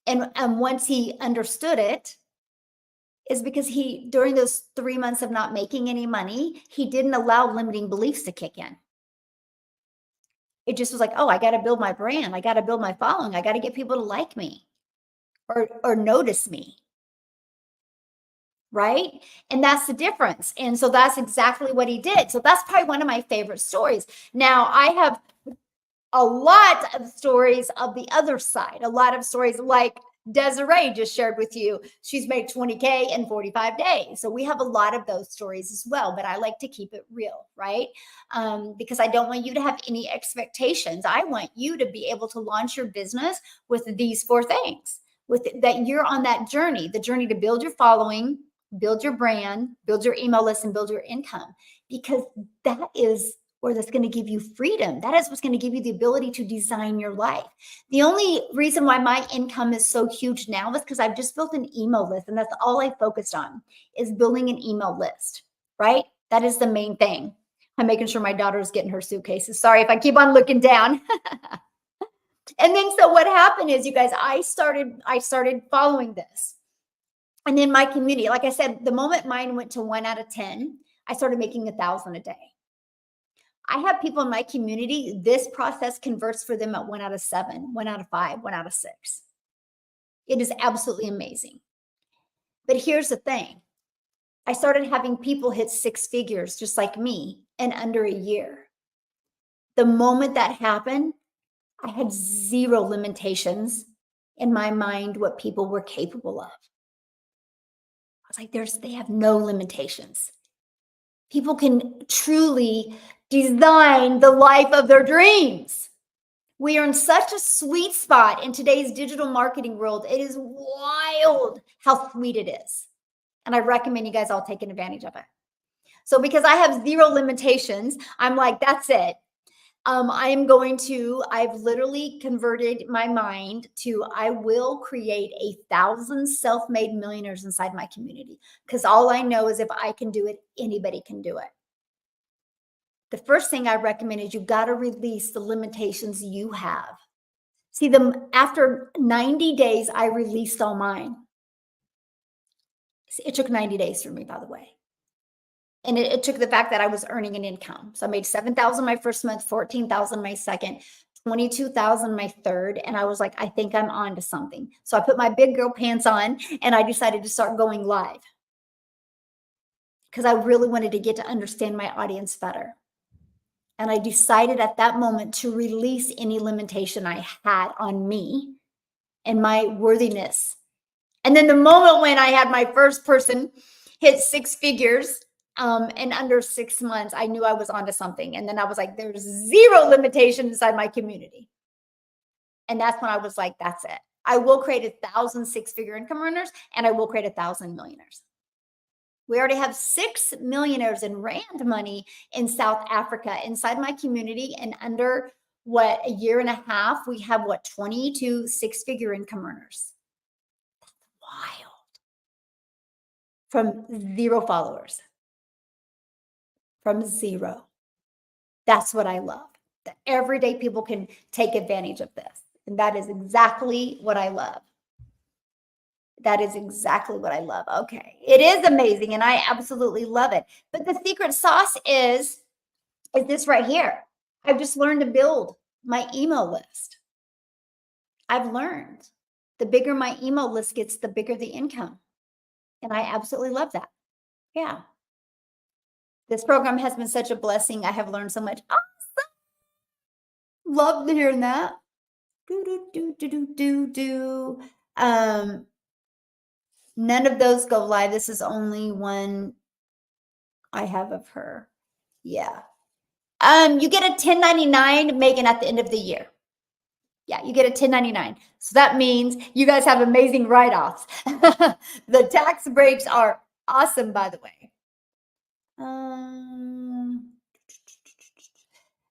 Speaker 1: and once he understood it is because during those 3 months of not making any money, he didn't allow limiting beliefs to kick in. It just was like, oh, I got to build my brand. I got to build my following. I got to get people to like me or notice me. Right? And that's the difference. And so that's exactly what he did. So that's probably one of my favorite stories. Now, I have a lot of stories of the other side, a lot of stories like Desiree just shared with you. She's made 20K in 45 days. So we have a lot of those stories as well, but I like to keep it real, right? Because I don't want you to have any expectations. I want you to be able to launch your business with these 4 things, with that you're on that journey, the journey to build your following, build your brand, build your email list, and build your income, because that is where that's going to give you freedom. That is what's going to give you the ability to design your life. The only reason why my income is so huge now is because I've just built an email list, and that's all I focused on is building an email list, right? That is the main thing. I'm making sure my daughter is getting her suitcases. Sorry if I keep on looking down. And then so what happened is, you guys, I started following this. And in my community, like I said, the moment mine went to 1 out of 10, I started making 1,000 a day. I have people in my community, this process converts for them at 1 out of 7, 1 out of 5, 1 out of 6. It is absolutely amazing. But here's the thing. I started having people hit 6 figures just like me in under a year. The moment that happened, I had 0 limitations in my mind what people were capable of. I was like, they have no limitations. People can truly design the life of their dreams. We are in such a sweet spot in today's digital marketing world. It is wild how sweet it is. And I recommend you guys all taking advantage of it. So because I have 0 limitations, I'm like, that's it. I've literally converted my mind to, I will create 1,000 self-made millionaires inside my community. Because all I know is if I can do it, anybody can do it. The first thing I recommend is you've got to release the limitations you have. See, after 90 days, I released all mine. It took 90 days for me, by the way. And it took the fact that I was earning an income. So I made 7,000 my first month, 14,000 my second, 22,000 my third. And I was like, I think I'm on to something. So I put my big girl pants on and I decided to start going live because I really wanted to get to understand my audience better. And I decided at that moment to release any limitation I had on me and my worthiness. And then the moment when I had my first person hit 6 figures, In under 6 months, I knew I was onto something. And then I was like, there's zero limitation inside my community. And that's when I was like, that's it. I will create 1,000 six-figure income earners, and I will create 1,000 millionaires. We already have 6 millionaires in rand money in South Africa inside my community. And under a year and a half, we have 22 six-figure income earners. That's wild. From 0 followers. From 0. That's what I love. That everyday people can take advantage of this. And that is exactly what I love. That is exactly what I love. Okay. It is amazing. And I absolutely love it. But the secret sauce is this right here. I've just learned to build my email list. I've learned the bigger my email list gets, the bigger the income. And I absolutely love that. Yeah. This program has been such a blessing. I have learned so much. Awesome. Love hearing that. None of those go live. This is only one I have of her. Yeah. You get a 1099, Megan, at the end of the year. Yeah, you get a 1099. So that means you guys have amazing write-offs. The tax breaks are awesome, by the way.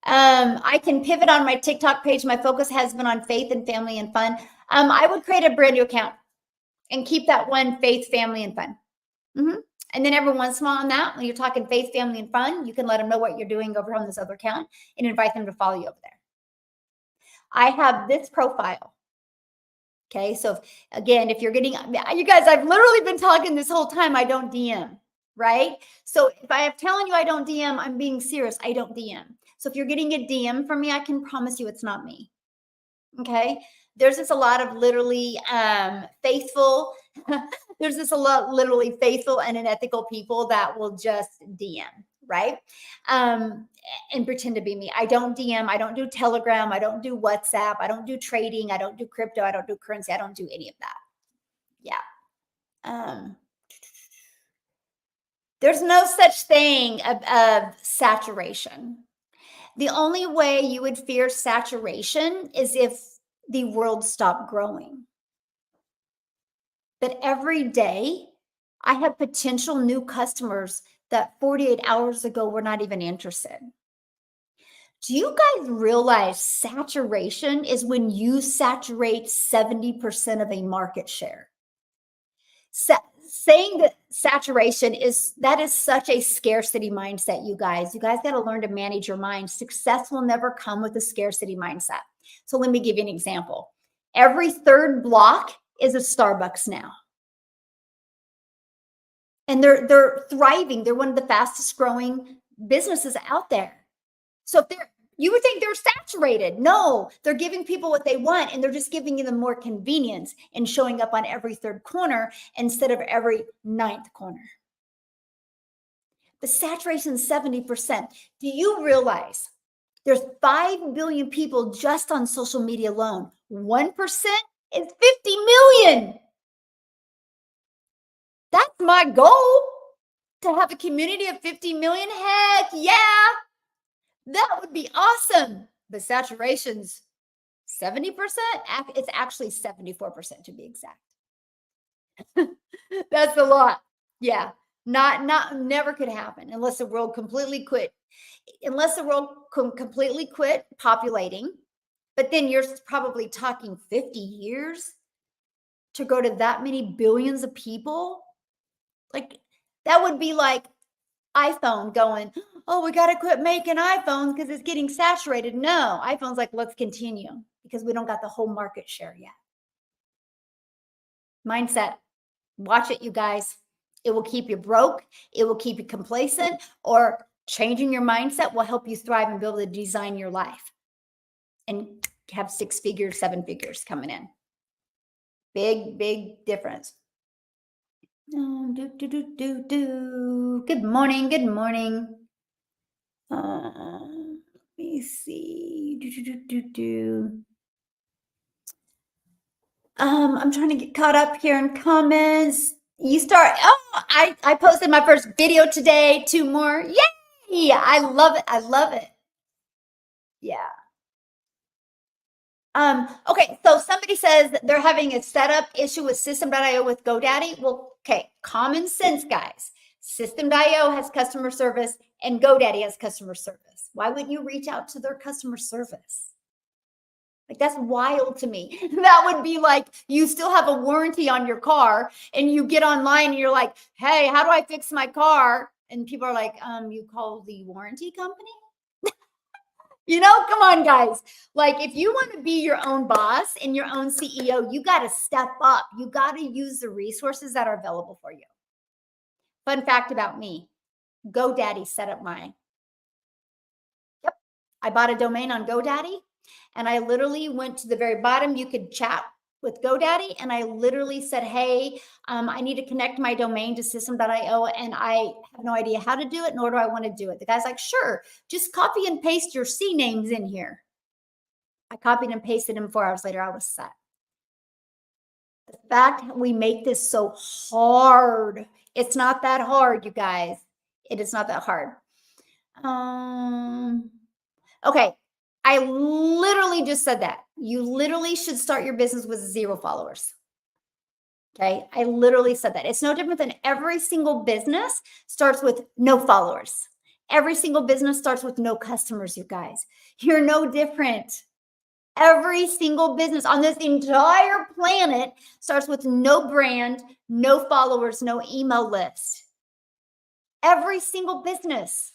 Speaker 1: I can pivot on my TikTok page. My focus has been on faith and family and fun. I would create a brand new account and keep that one faith, family, and fun. And then every once in a while on that, when you're talking faith, family, and fun, you can let them know what you're doing over on this other account and invite them to follow you over there. I have this profile. Okay. So again, if you're getting, you guys, I've literally been talking this whole time. I don't DM, right? So if I am telling you I don't DM, I'm being serious. I don't DM. So if you're getting a DM from me, I can promise you it's not me. Okay. There's just a lot of literally faithful. There's just a lot literally faithful and unethical people that will just DM, right? And pretend to be me. I don't DM. I don't do Telegram. I don't do WhatsApp. I don't do trading. I don't do crypto. I don't do currency. I don't do any of that. Yeah. There's no such thing of saturation. The only way you would fear saturation is if the world stopped growing. But every day, I have potential new customers that 48 hours ago were not even interested. Do you guys realize saturation is when you saturate 70% of a market share? Saying that saturation is such a scarcity mindset, you guys. You guys got to learn to manage your mind. Success will never come with a scarcity mindset. So let me give you an example. Every third block is a Starbucks now. And they're thriving. They're one of the fastest growing businesses out there. So you would think they're saturated. No, they're giving people what they want, and they're just giving them more convenience and showing up on every third corner instead of every 9th corner. The saturation is 70%. Do you realize there's 5 billion people just on social media alone? 1% is 50 million. That's my goal, to have a community of 50 million. Heck yeah. That would be awesome. But saturation's 70%. It's actually 74% to be exact. That's a lot. Yeah. Never could happen unless the world completely quit. Unless the world completely quit populating. But then you're probably talking 50 years to go to that many billions of people. Like, that would be like iPhone going, oh, we got to quit making iPhones because it's getting saturated. No, iPhone's like, let's continue because we don't got the whole market share yet. Mindset. Watch it, you guys. It will keep you broke. It will keep you complacent, or changing your mindset will help you thrive and be able to design your life and have 6 figures, 7 figures coming in. Big, big difference. Good morning. Good morning. Let me see. I'm trying to get caught up here in comments. You start. Oh, I posted my first video today, 2 more. Yay! I love it. I love it. Yeah. Okay, so somebody says that they're having a setup issue with System.io with GoDaddy. Well, okay, common sense, guys. System.io has customer service and GoDaddy has customer service. Why wouldn't you reach out to their customer service? Like, that's wild to me. That would be like you still have a warranty on your car and you get online and you're like, hey, how do I fix my car? And people are like, you call the warranty company? Come on, guys. Like, if you want to be your own boss and your own CEO, you got to step up. You got to use the resources that are available for you. Fun fact about me, GoDaddy set up mine. Yep. I bought a domain on GoDaddy and I literally went to the very bottom. You could chat with GoDaddy and I literally said, hey, I need to connect my domain to system.io and I have no idea how to do it, nor do I want to do it. The guy's like, sure, just copy and paste your C names in here. I copied and pasted them 4 hours later. I was set. The fact we make this so hard, it's not that hard, you guys. It is not that hard. Okay. I literally just said that. You literally should start your business with 0 followers. Okay. I literally said that. It's no different than every single business starts with no followers. Every single business starts with no customers, you guys. You're no different. Every single business on this entire planet starts with no brand, no followers, no email list. Every single business,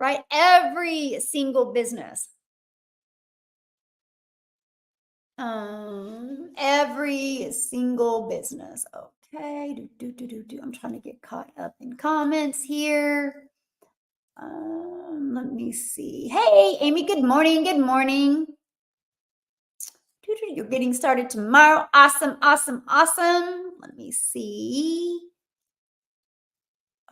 Speaker 1: right? Every single business. Every single business. Okay. I'm trying to get caught up in comments here. Let me see. Hey, Amy, good morning. Good morning. You're getting started tomorrow. Awesome, awesome, awesome. Let me see.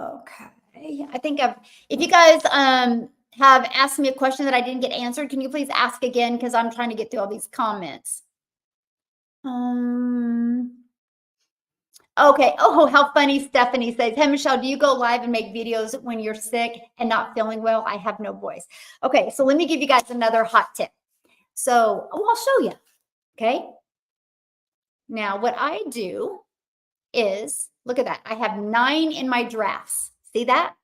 Speaker 1: Okay. I think if you guys have asked me a question that I didn't get answered, can you please ask again? Because I'm trying to get through all these comments. Okay. Oh, how funny. Stephanie says, hey, Michelle, do you go live and make videos when you're sick and not feeling well? I have no voice. Okay. So let me give you guys another hot tip. So I'll show you. Okay. Now what I do is, look at that. I have 9 in my drafts. See that?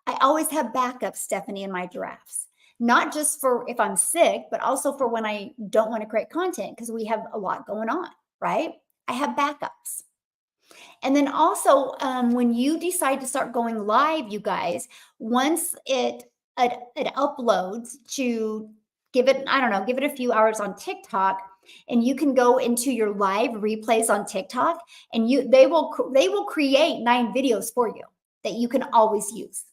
Speaker 1: I always have backups, Stephanie, in my drafts. Not just for if I'm sick, but also for when I don't want to create content because we have a lot going on, right? I have backups. And then also when you decide to start going live, you guys, once it uploads to give it, I don't know, give it a few hours on TikTok, and you can go into your live replays on TikTok and they will create 9 videos for you that you can always use.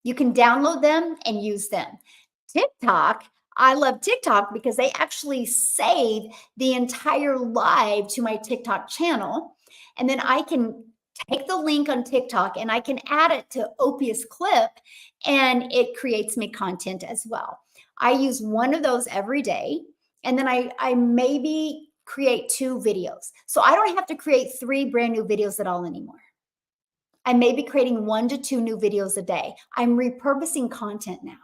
Speaker 1: You can download them and use them. TikTok, I love TikTok because they actually save the entire live to my TikTok channel. And then I can take the link on TikTok and I can add it to Opius Clip and it creates me content as well. I use one of those every day. And then I maybe create 2 videos. So I don't have to create 3 brand new videos at all anymore. I may be creating 1 to 2 new videos a day. I'm repurposing content now.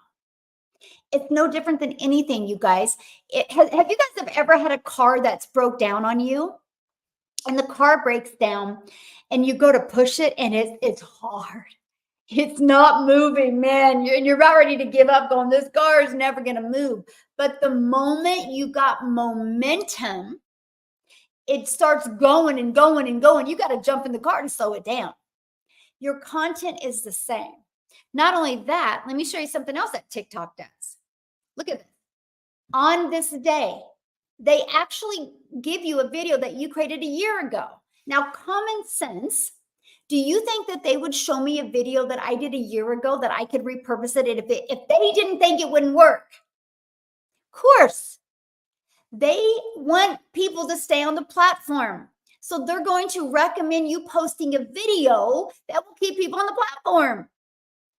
Speaker 1: It's no different than anything, you guys. Have you guys ever had a car that's broke down on you? And the car breaks down and you go to push it and it's hard. It's not moving, man. You're about ready to give up going, this car is never going to move. But the moment you got momentum, it starts going and going and going. You got to jump in the car to slow it down. Your content is the same. Not only that, let me show you something else that TikTok does. Look at this. On this day, they actually give you a video that you created a year ago. Now, common sense, do you think that they would show me a video that I did a year ago that I could repurpose it if they didn't think it wouldn't work? Of course. They want people to stay on the platform. So they're going to recommend you posting a video that will keep people on the platform.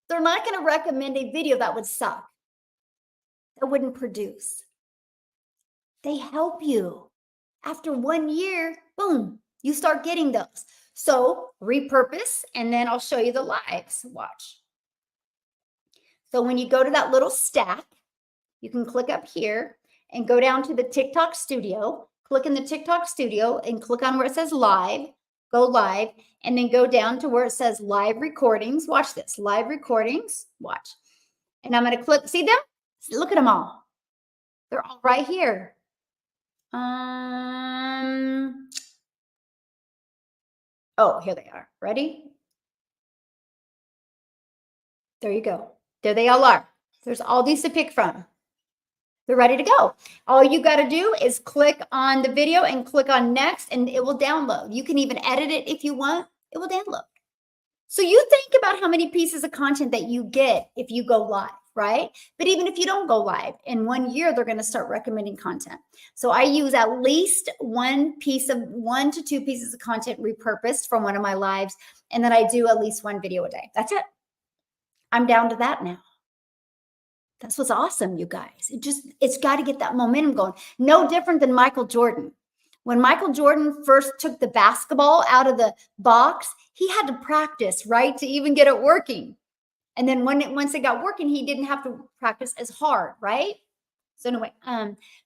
Speaker 1: They're not going to recommend a video that would suck, that wouldn't produce. They help you. After 1 year, boom, you start getting those. So repurpose, and then I'll show you the lives. Watch. So when you go to that little stack, you can click up here and go down to the TikTok studio, click in the TikTok studio and click on where it says live, go live, and then go down to where it says live recordings. Watch this, live recordings, watch. And I'm going to click, see them? Look at them all. They're all right here. Oh, here they are. Ready? There you go. There they all are. There's all these to pick from. They're ready to go. All you got to do is click on the video and click on next, and it will download. You can even edit it if you want. It will download. So you think about how many pieces of content that you get if you go live, right? But even if you don't go live, in 1 year, they're going to start recommending content. So I use at least 1 to 2 pieces of content repurposed from one of my lives. And then I do at least 1 video a day. That's it. I'm down to that now. That's what's awesome, you guys. It's got to get that momentum going. No different than Michael Jordan. When Michael Jordan first took the basketball out of the box, he had to practice, right, to even get it working. And then once it got working, he didn't have to practice as hard, right? So anyway,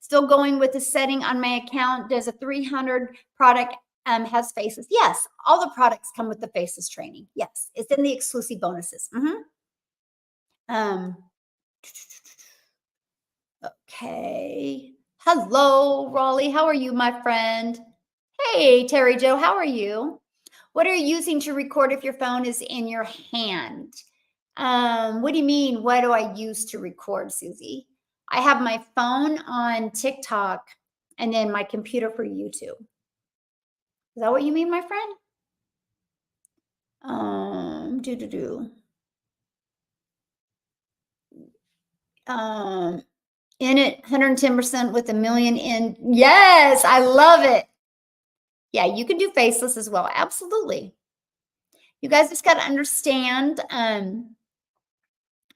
Speaker 1: still going with the setting on my account. Does a 300 product has faces? Yes, all the products come with the faces training. Yes, it's in the exclusive bonuses. Okay. Hello, Raleigh. How are you, my friend? Hey, Terry Joe, how are you? What are you using to record if your phone is in your hand? What do you mean? What do I use to record, Susie? I have my phone on TikTok and then my computer for YouTube. Is that what you mean, my friend? In it 110% with 1 million in. Yes, I love it. Yeah, you can do faceless as well. Absolutely. You guys just got to understand.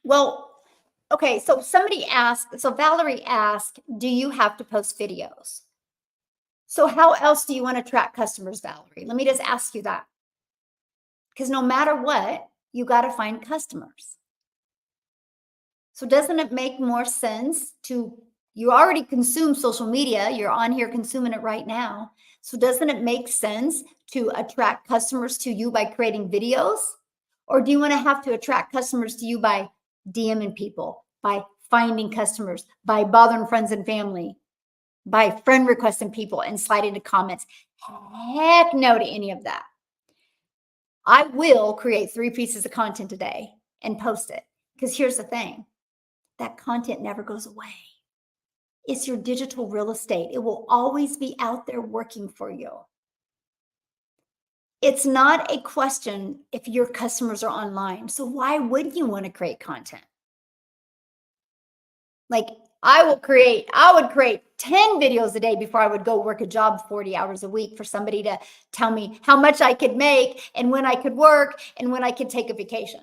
Speaker 1: Well, okay, so Valerie asked, do you have to post videos? So how else do you want to track customers, Valerie? Let me just ask you that. Because no matter what, you got to find customers. So doesn't it make more sense you already consume social media, you're on here consuming it right now. So doesn't it make sense to attract customers to you by creating videos? Or do you want to have to attract customers to you by DMing people, by finding customers, by bothering friends and family, by friend requesting people and sliding to comments? Heck no to any of that. I will create 3 pieces of content a day and post it. Because here's the thing, that content never goes away. It's your digital real estate. It will always be out there working for you. It's not a question if your customers are online. So why wouldn't you want to create content? Like I would create 10 videos a day before I would go work a job 40 hours a week for somebody to tell me how much I could make and when I could work and when I could take a vacation.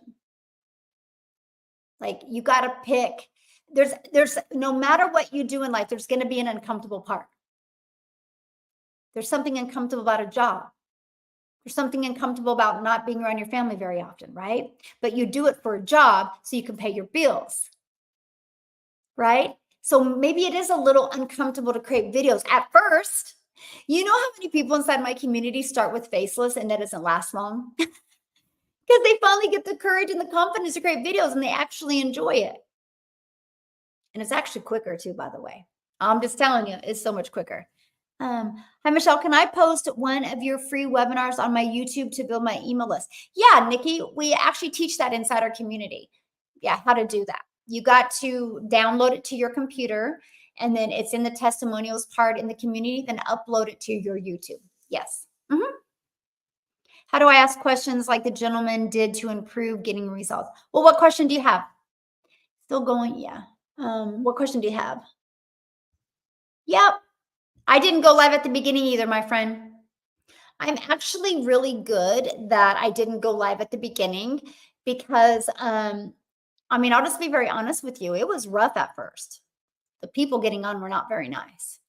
Speaker 1: Like you got to pick. There's no matter what you do in life, there's going to be an uncomfortable part. There's something uncomfortable about a job. There's something uncomfortable about not being around your family very often, right? But you do it for a job so you can pay your bills, right? So maybe it is a little uncomfortable to create videos at first. You know how many people inside my community start with faceless and that doesn't last long? Because they finally get the courage and the confidence to create videos and they actually enjoy it. And it's actually quicker too, by the way. I'm just telling you, it's so much quicker. Hi, Michelle. Can I post one of your free webinars on my YouTube to build my email list? Yeah, Nikki, we actually teach that inside our community. Yeah, how to do that. You got to download it to your computer, and then it's in the testimonials part in the community, then upload it to your YouTube. Yes. How do I ask questions like the gentleman did to improve getting results? Well, what question do you have? Still going? Yeah. What question do you have? Yep. I didn't go live at the beginning either, my friend. I'm actually really good that I didn't go live at the beginning because, I'll just be very honest with you. It was rough at first. The people getting on were not very nice.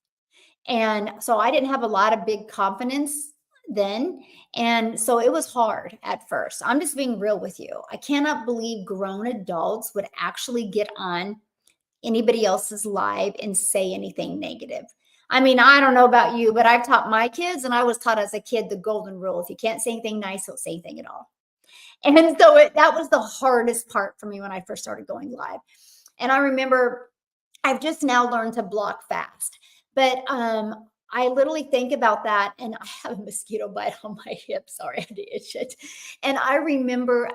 Speaker 1: And so I didn't have a lot of big confidence then. And so it was hard at first. I'm just being real with you. I cannot believe grown adults would actually get on anybody else's live and say anything negative. I mean, I don't know about you, but I've taught my kids, and I was taught as a kid the golden rule: if you can't say anything nice, don't say anything at all. And so that was the hardest part for me when I first started going live. And I remember I've just now learned to block fast. But I literally think about that, and I have a mosquito bite on my hip. Sorry, I had to itch it. And I remember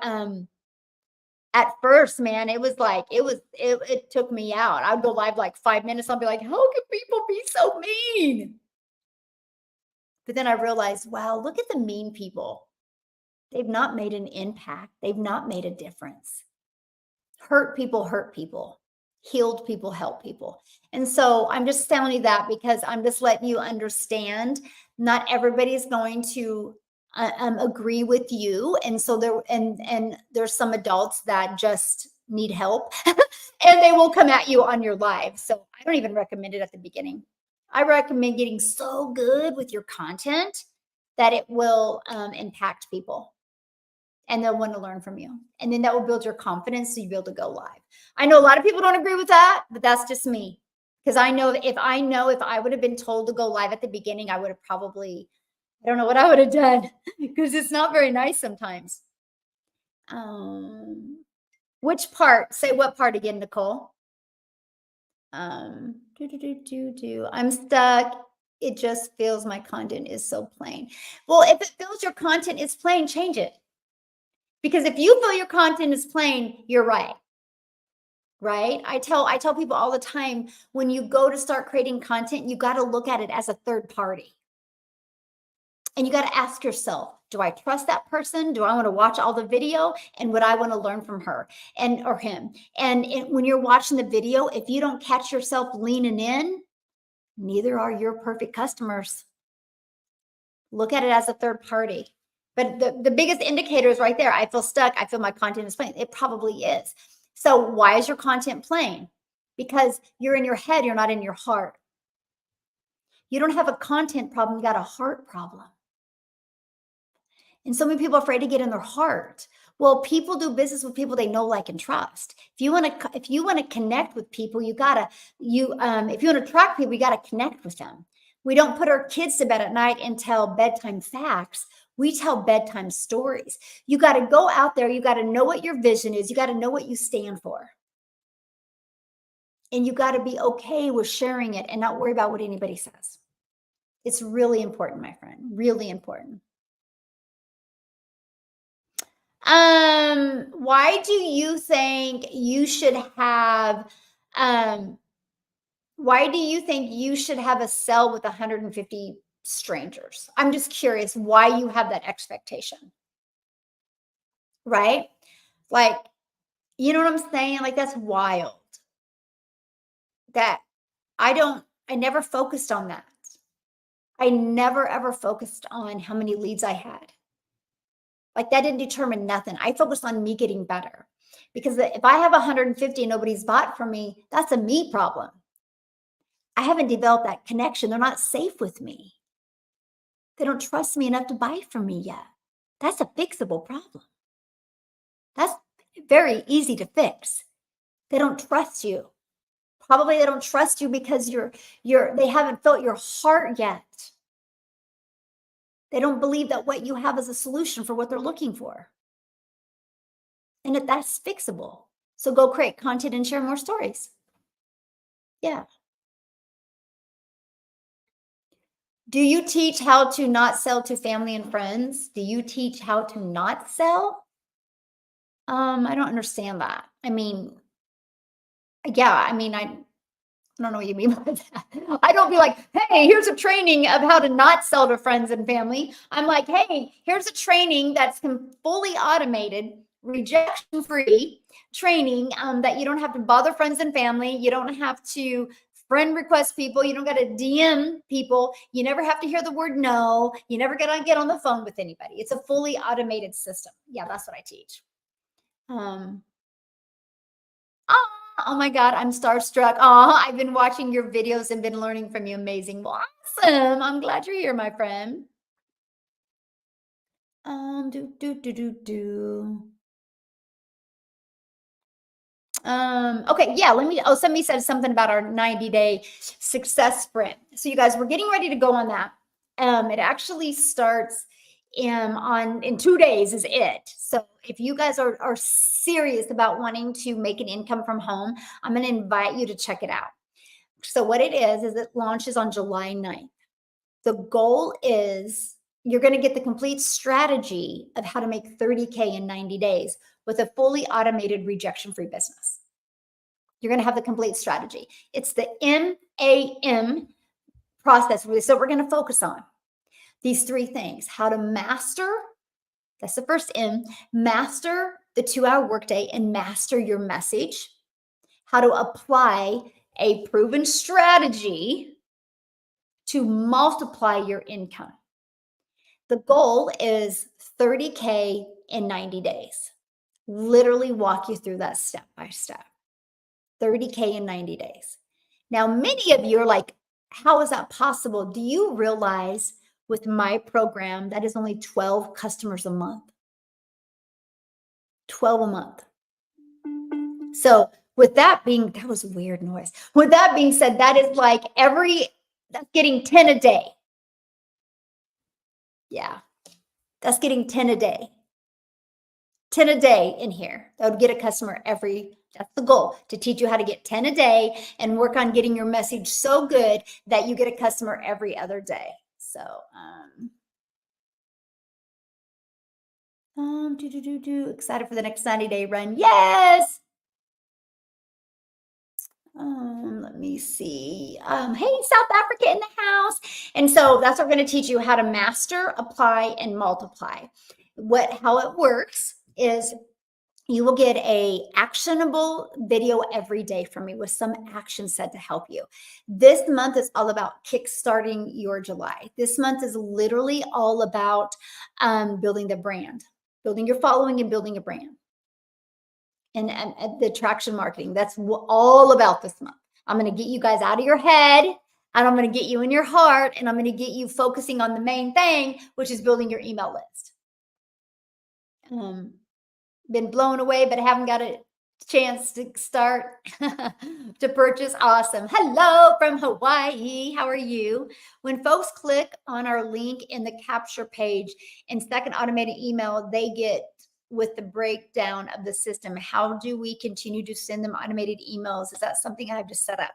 Speaker 1: at first, man, it was like it took me out. I'd go live like 5 minutes. I'll be like, how can people be so mean? But then I realized, wow, look at the mean people. They've not made an impact. They've not made a difference. Hurt people hurt people. Healed people help people. And so I'm just telling you that because I'm just letting you understand not everybody's going to agree with you. And so there's some adults that just need help and they will come at you on your live. So I don't even recommend it at the beginning. I recommend getting so good with your content that it will impact people and they'll want to learn from you. And then that will build your confidence so you'll be able to go live. I know a lot of people don't agree with that, but that's just me. Because I know if I would have been told to go live at the beginning, I would have probably, I don't know what I would have done because it's not very nice sometimes. Which part? Say what part again, Nicole? I'm stuck. It just feels my content is so plain. Well, if it feels your content is plain, change it. Because if you feel your content is plain, you're right. Right? I tell people all the time, when you go to start creating content, you got to look at it as a third party. And you got to ask yourself, do I trust that person? Do I want to watch all the video? And would I want to learn from her or him? And when you're watching the video, if you don't catch yourself leaning in, neither are your perfect customers. Look at it as a third party. But the biggest indicator is right there. I feel stuck. I feel my content is plain. It probably is. So why is your content plain? Because you're in your head. You're not in your heart. You don't have a content problem. You got a heart problem. And so many people are afraid to get in their heart. Well, people do business with people they know, like, and trust. If you want to connect with people, if you want to attract people, you got to connect with them. We don't put our kids to bed at night and tell bedtime facts. We tell bedtime stories. You got to go out there. You got to know what your vision is. You got to know what you stand for. And you got to be okay with sharing it and not worry about what anybody says. It's really important, my friend. Really important. Why do you think you should have a cell with 150 strangers? I'm just curious why you have that expectation. Right? Like, you know what I'm saying? Like, that's wild. That I never focused on that. I never ever focused on how many leads I had. Like, that didn't determine nothing. I focused on me getting better. Because if I have 150 and nobody's bought from me, that's a me problem. I haven't developed that connection. They're not safe with me. They don't trust me enough to buy from me yet. That's a fixable problem. That's very easy to fix. They don't trust you. Probably they don't trust you because they haven't felt your heart yet. They don't believe that what you have is a solution for what they're looking for. And that's fixable. So go create content and share more stories. Yeah. Do you teach how to not sell to family and friends? Do you teach how to not sell? I don't understand that. I mean, yeah, I don't know what you mean by that. I don't be like, hey, here's a training of how to not sell to friends and family. I'm like, hey, here's a training that's fully automated, rejection-free training that you don't have to bother friends and family. You don't have to friend request people. You don't got to DM people. You never have to hear the word no. You never got to get on the phone with anybody. It's a fully automated system. Yeah, that's what I teach. Oh my God, I'm starstruck. Oh, I've been watching your videos and been learning from you. Amazing. Well, awesome. I'm glad you're here, my friend. Do, do, do, do, do. Okay, yeah, somebody said something about our 90-day success sprint. So you guys, we're getting ready to go on that. It actually starts in 2 days is it. So if you guys are serious about wanting to make an income from home, I'm going to invite you to check it out. So what it is it launches on July 9th. The goal is you're going to get the complete strategy of how to make 30K in 90 days with a fully automated rejection-free business. You're going to have the complete strategy. It's the MAM process. So we're going to focus on these three things: how to master, that's the first M, master the 2-hour workday and master your message, how to apply a proven strategy to multiply your income. The goal is 30K in 90 days. Literally walk you through that step by step. 30K in 90 days. Now, many of you are like, how is that possible? Do you realize with my program that is only 12 customers a month? 12 a month. So with that being, that was weird noise. With that being said, that is like that's getting 10 a day. Yeah, that's getting 10 a day. 10 a day in here. That would get a customer that's the goal, to teach you how to get 10 a day and work on getting your message so good that you get a customer every other day. So, excited for the next 90-day run. Yes. Let me see. Hey, South Africa in the house. And so that's what we're going to teach you: how to master, apply, and multiply. How it works is you will get a actionable video every day from me with some action set to help you. This month is all about kickstarting your July. This month is literally all about building the brand, building your following, and building a brand. And the attraction marketing. That's all about this month. I'm going to get you guys out of your head, and I'm going to get you in your heart, and I'm going to get you focusing on the main thing, which is building your email list. Been blown away, but I haven't got a chance to start to purchase. Awesome. Hello from Hawaii. How are you? When folks click on our link in the capture page and second automated email, they get with the breakdown of the system. How do we continue to send them automated emails? Is that something I have to set up?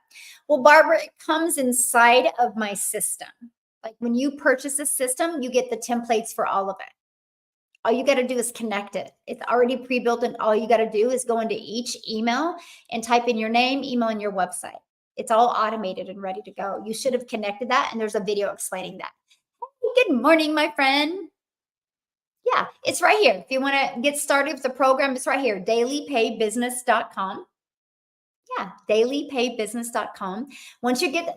Speaker 1: Well, Barbara, it comes inside of my system. Like when you purchase a system, you get the templates for all of it. All you got to do is connect it. It's already pre-built, and all you got to do is go into each email and type in your name, email, and your website. It's all automated and ready to go. You should have connected that, and there's a video explaining that. Good morning, my friend. Yeah, it's right here. If you want to get started with the program, it's right here, dailypaybusiness.com. Yeah, dailypaybusiness.com. Once you get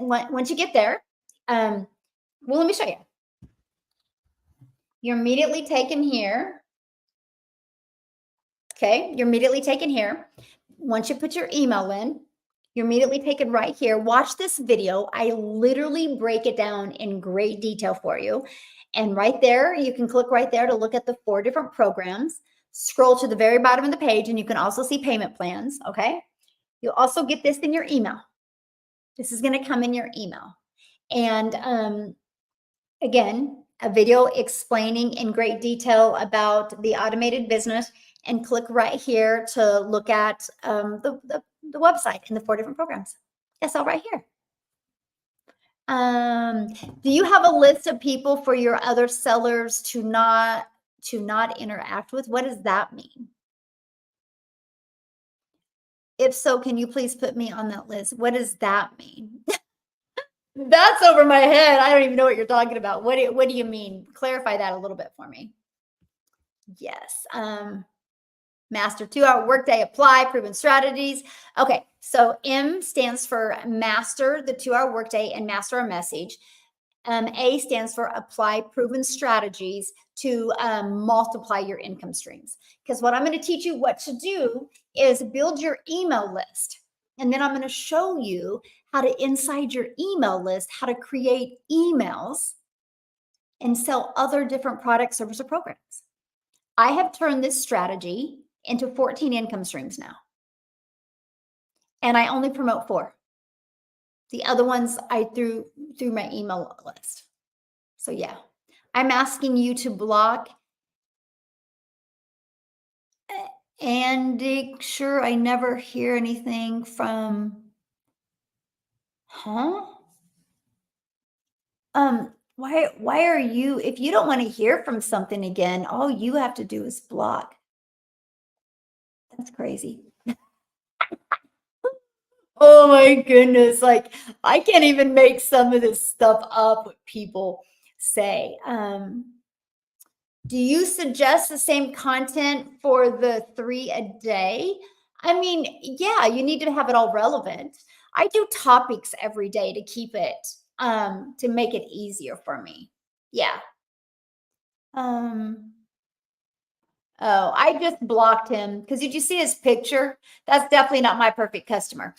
Speaker 1: there, well, let me show you. You're immediately taken here. Okay, you're immediately taken here. Once you put your email in, you're immediately taken right here. Watch this video. I literally break it down in great detail for you. And right there, you can click right there to look at the 4 different programs. Scroll to the very bottom of the page, and you can also see payment plans, okay? You'll also get this in your email. This is going to come in your email. And again, a video explaining in great detail about the automated business, and click right here to look at the website and the 4 different programs. That's all right here. Do you have a list of people for your other sellers to not interact with? What does that mean? If so, can you please put me on that list? What does that mean? That's over my head. I don't even know what you're talking about. What do you mean? Clarify that a little bit for me. Yes. Master 2-hour workday, apply proven strategies. Okay, so M stands for master the 2-hour workday and master a message. A stands for apply proven strategies to multiply your income streams. Because what I'm going to teach you what to do is build your email list. And then I'm going to show you how to inside your email list, how to create emails and sell other different products, services, or programs. I have turned this strategy into 14 income streams now. And I only promote 4. The other ones I threw through my email list. So yeah, I'm asking you to block and make sure I never hear anything from, why are you, if you don't want to hear from something again, all you have to do is block. That's crazy. Oh my goodness. Like, I can't even make some of this stuff up what people say. Do you suggest the same content for the 3 a day? I mean, yeah, you need to have it all relevant. I do topics every day to keep it, to make it easier for me. Yeah. Oh, I just blocked him because did you see his picture? That's definitely not my perfect customer.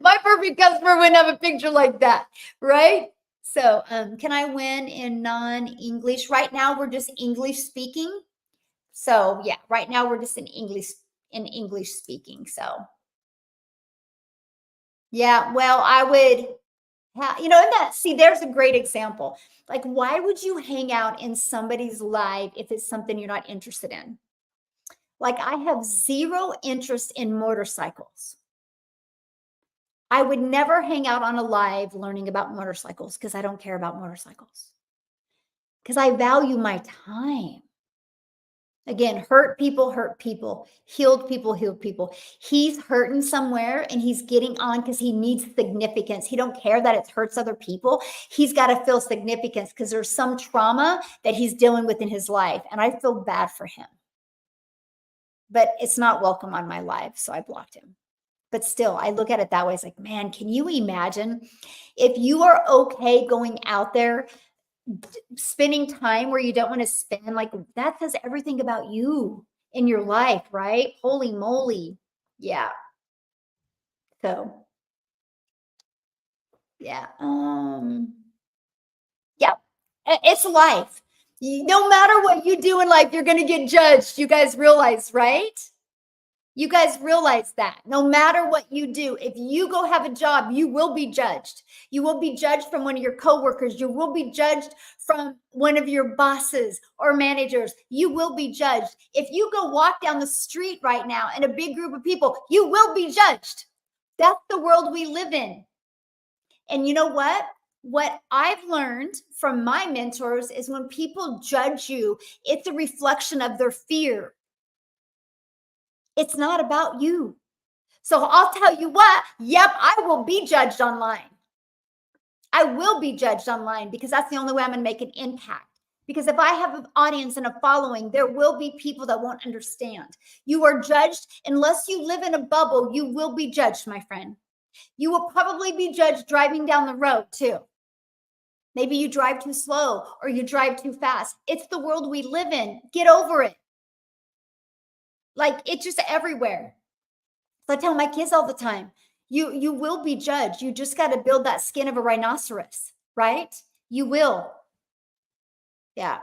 Speaker 1: My perfect customer wouldn't have a picture like that, right? So, can I win in non-English? Right now, we're just English speaking. So, yeah, right now we're just in English speaking. So, yeah, well, I would and that, see, there's a great example. Like, why would you hang out in somebody's life if it's something you're not interested in? Like, I have zero interest in motorcycles. I would never hang out on a live learning about motorcycles because I don't care about motorcycles. Because I value my time. Again, hurt people, healed people, healed people. He's hurting somewhere and he's getting on because he needs significance. He don't care that it hurts other people. He's got to feel significance because there's some trauma that he's dealing with in his life. And I feel bad for him. But it's not welcome on my live, so I blocked him. But still, I look at it that way. It's like, man, can you imagine if you are okay going out there, spending time where you don't want to spend? Like, that says everything about you in your life, right? Holy moly. Yeah. So, yeah. Yeah. It's life. No matter what you do in life, you're going to get judged. You guys realize, right? You guys realize that no matter what you do, if you go have a job, you will be judged. You will be judged from one of your coworkers. You will be judged from one of your bosses or managers. You will be judged. If you go walk down the street right now in a big group of people, you will be judged. That's the world we live in. And you know what? What I've learned from my mentors is when people judge you, it's a reflection of their fear. It's not about you. So I'll tell you what, yep, I will be judged online. I will be judged online because that's the only way I'm going to make an impact. Because if I have an audience and a following, there will be people that won't understand. You are judged unless you live in a bubble. You will be judged, my friend. You will probably be judged driving down the road too. Maybe you drive too slow or you drive too fast. It's the world we live in. Get over it. Like, it's just everywhere. So I tell my kids all the time, you will be judged. You just got to build that skin of a rhinoceros, right? You will. Yeah.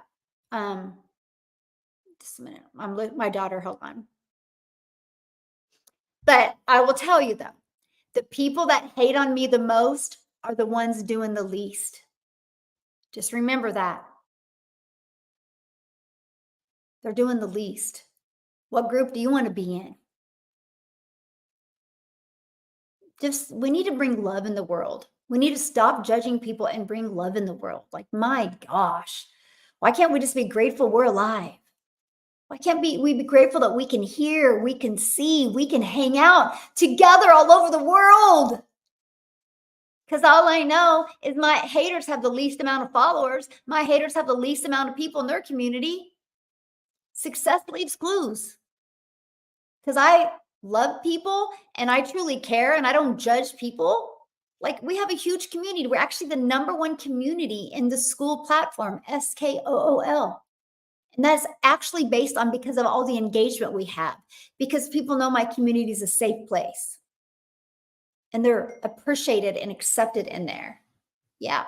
Speaker 1: Just a minute. My daughter, hold on. But I will tell you though, the people that hate on me the most are the ones doing the least. Just remember that. They're doing the least. What group do you want to be in? We need to bring love in the world. We need to stop judging people and bring love in the world. Like, my gosh, why can't we just be grateful we're alive? Why can't we be grateful that we can hear, we can see, we can hang out together all over the world? Because all I know is my haters have the least amount of followers. My haters have the least amount of people in their community. Success leaves clues. Because I love people and I truly care and I don't judge people. Like, we have a huge community. We're actually the #1 community in the school platform, SKOOL. And that's actually based on because of all the engagement we have, because people know my community is a safe place and they're appreciated and accepted in there. Yeah.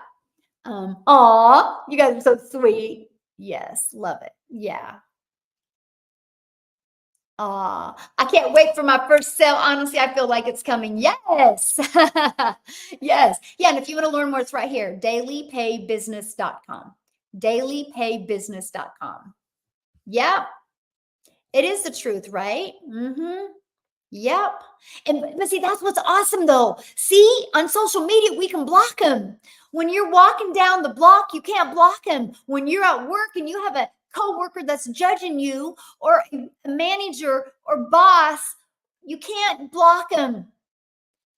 Speaker 1: Aw, you guys are so sweet. Yes, love it. Yeah. I can't wait for my first sale. Honestly, I feel like it's coming. Yes. Yes. Yeah. And if you want to learn more, it's right here, dailypaybusiness.com. Dailypaybusiness.com. Yeah. It is the truth, right? Mm-hmm. Yep. And but see, that's what's awesome though. See, on social media, we can block them. When you're walking down the block, you can't block them. When you're at work and you have a coworker that's judging you, or a manager or boss, you can't block them.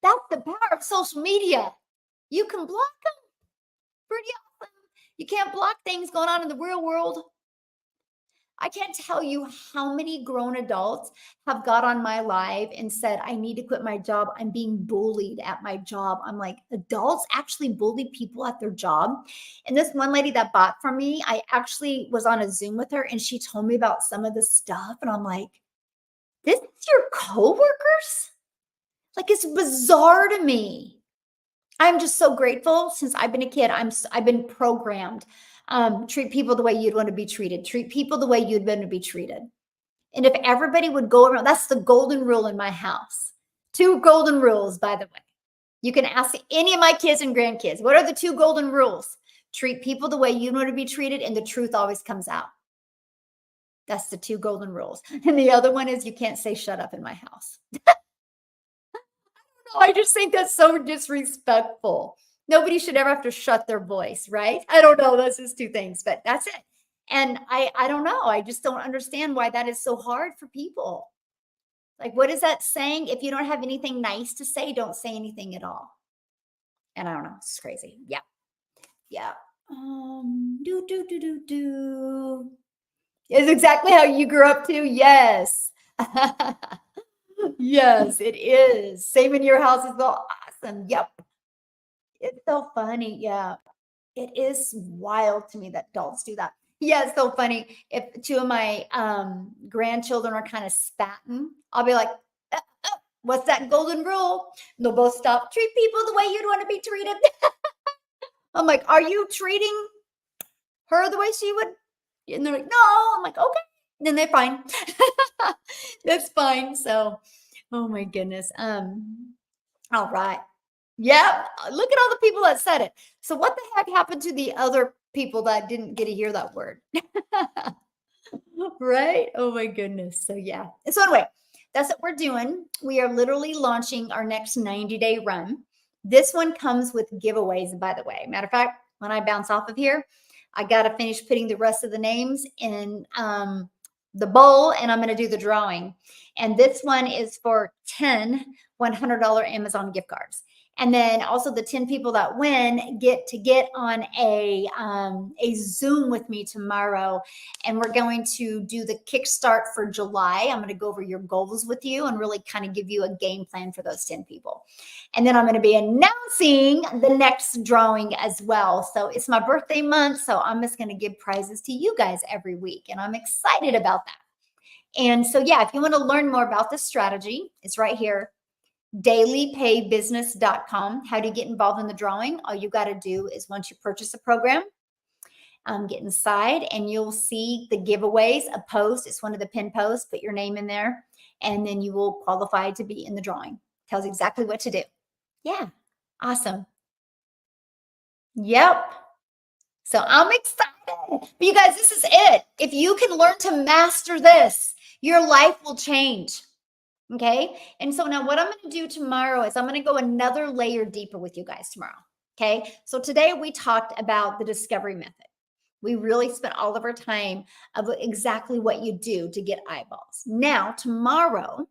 Speaker 1: That's the power of social media. You can block them. Pretty awesome. You can't block things going on in the real world. I can't tell you how many grown adults have got on my live and said, I need to quit my job. I'm being bullied at my job. I'm like, adults actually bully people at their job. And this one lady that bought from me, I actually was on a Zoom with her and she told me about some of the stuff. And I'm like, this is your coworkers? Like, it's bizarre to me. I'm just so grateful. Since I've been a kid, I've been programmed. Treat people the way you'd want to be treated. Treat people the way you'd want to be treated. And if everybody would go around, that's the golden rule in my house. 2 golden rules, by the way. You can ask any of my kids and grandkids, what are the 2 golden rules? Treat people the way you want to be treated, and the truth always comes out. That's the 2 golden rules. And the other one is you can't say shut up in my house. I just think that's so disrespectful. Nobody should ever have to shut their voice, right? I don't know. That's just 2 things, but that's it. And I don't know. I just don't understand why that is so hard for people. Like, what is that saying? If you don't have anything nice to say, don't say anything at all. And I don't know. It's crazy. Yeah. Yeah. Do. It's exactly how you grew up too. Yes. Yes, it is. Same in your house is so awesome. Yep. It's so funny. Yeah. It is wild to me that adults do that. Yeah, it's so funny. If 2 of my grandchildren are kind of spatting, I'll be like, what's that golden rule? And they'll both stop. Treat people the way you'd want to be treated. I'm like, are you treating her the way she would? And they're like, no. I'm like, okay. Then they're fine. That's fine. So, oh my goodness. All right. Yeah, look at all the people that said it. So what the heck happened to the other people that didn't get to hear that word? Right? Oh my goodness. So yeah. So anyway, that's what we're doing. We are literally launching our next 90-day run. This one comes with giveaways, by the way. Matter of fact, when I bounce off of here, I got to finish putting the rest of the names in the bowl, and I'm going to do the drawing. And this one is for 10 $100 Amazon gift cards. And then also the 10 people that win get on a Zoom with me tomorrow. And we're going to do the kickstart for July. I'm going to go over your goals with you and really kind of give you a game plan for those 10 people. And then I'm going to be announcing the next drawing as well. So it's my birthday month. So I'm just going to give prizes to you guys every week. And I'm excited about that. And so, yeah, if you want to learn more about this strategy, it's right here. Dailypaybusiness.com. How do you get involved in the drawing? All you got to do is once you purchase a program, get inside and you'll see the giveaways, a post. It's one of the pin posts. Put your name in there and then you will qualify to be in the drawing. Tells exactly what to do. Yeah. Awesome. Yep. So I'm excited. But you guys, this is it. If you can learn to master this, your life will change. Okay. And so now what I'm going to do tomorrow is I'm going to go another layer deeper with you guys tomorrow. Okay. So today we talked about the discovery method. We really spent all of our time about exactly what you do to get eyeballs. Now, tomorrow,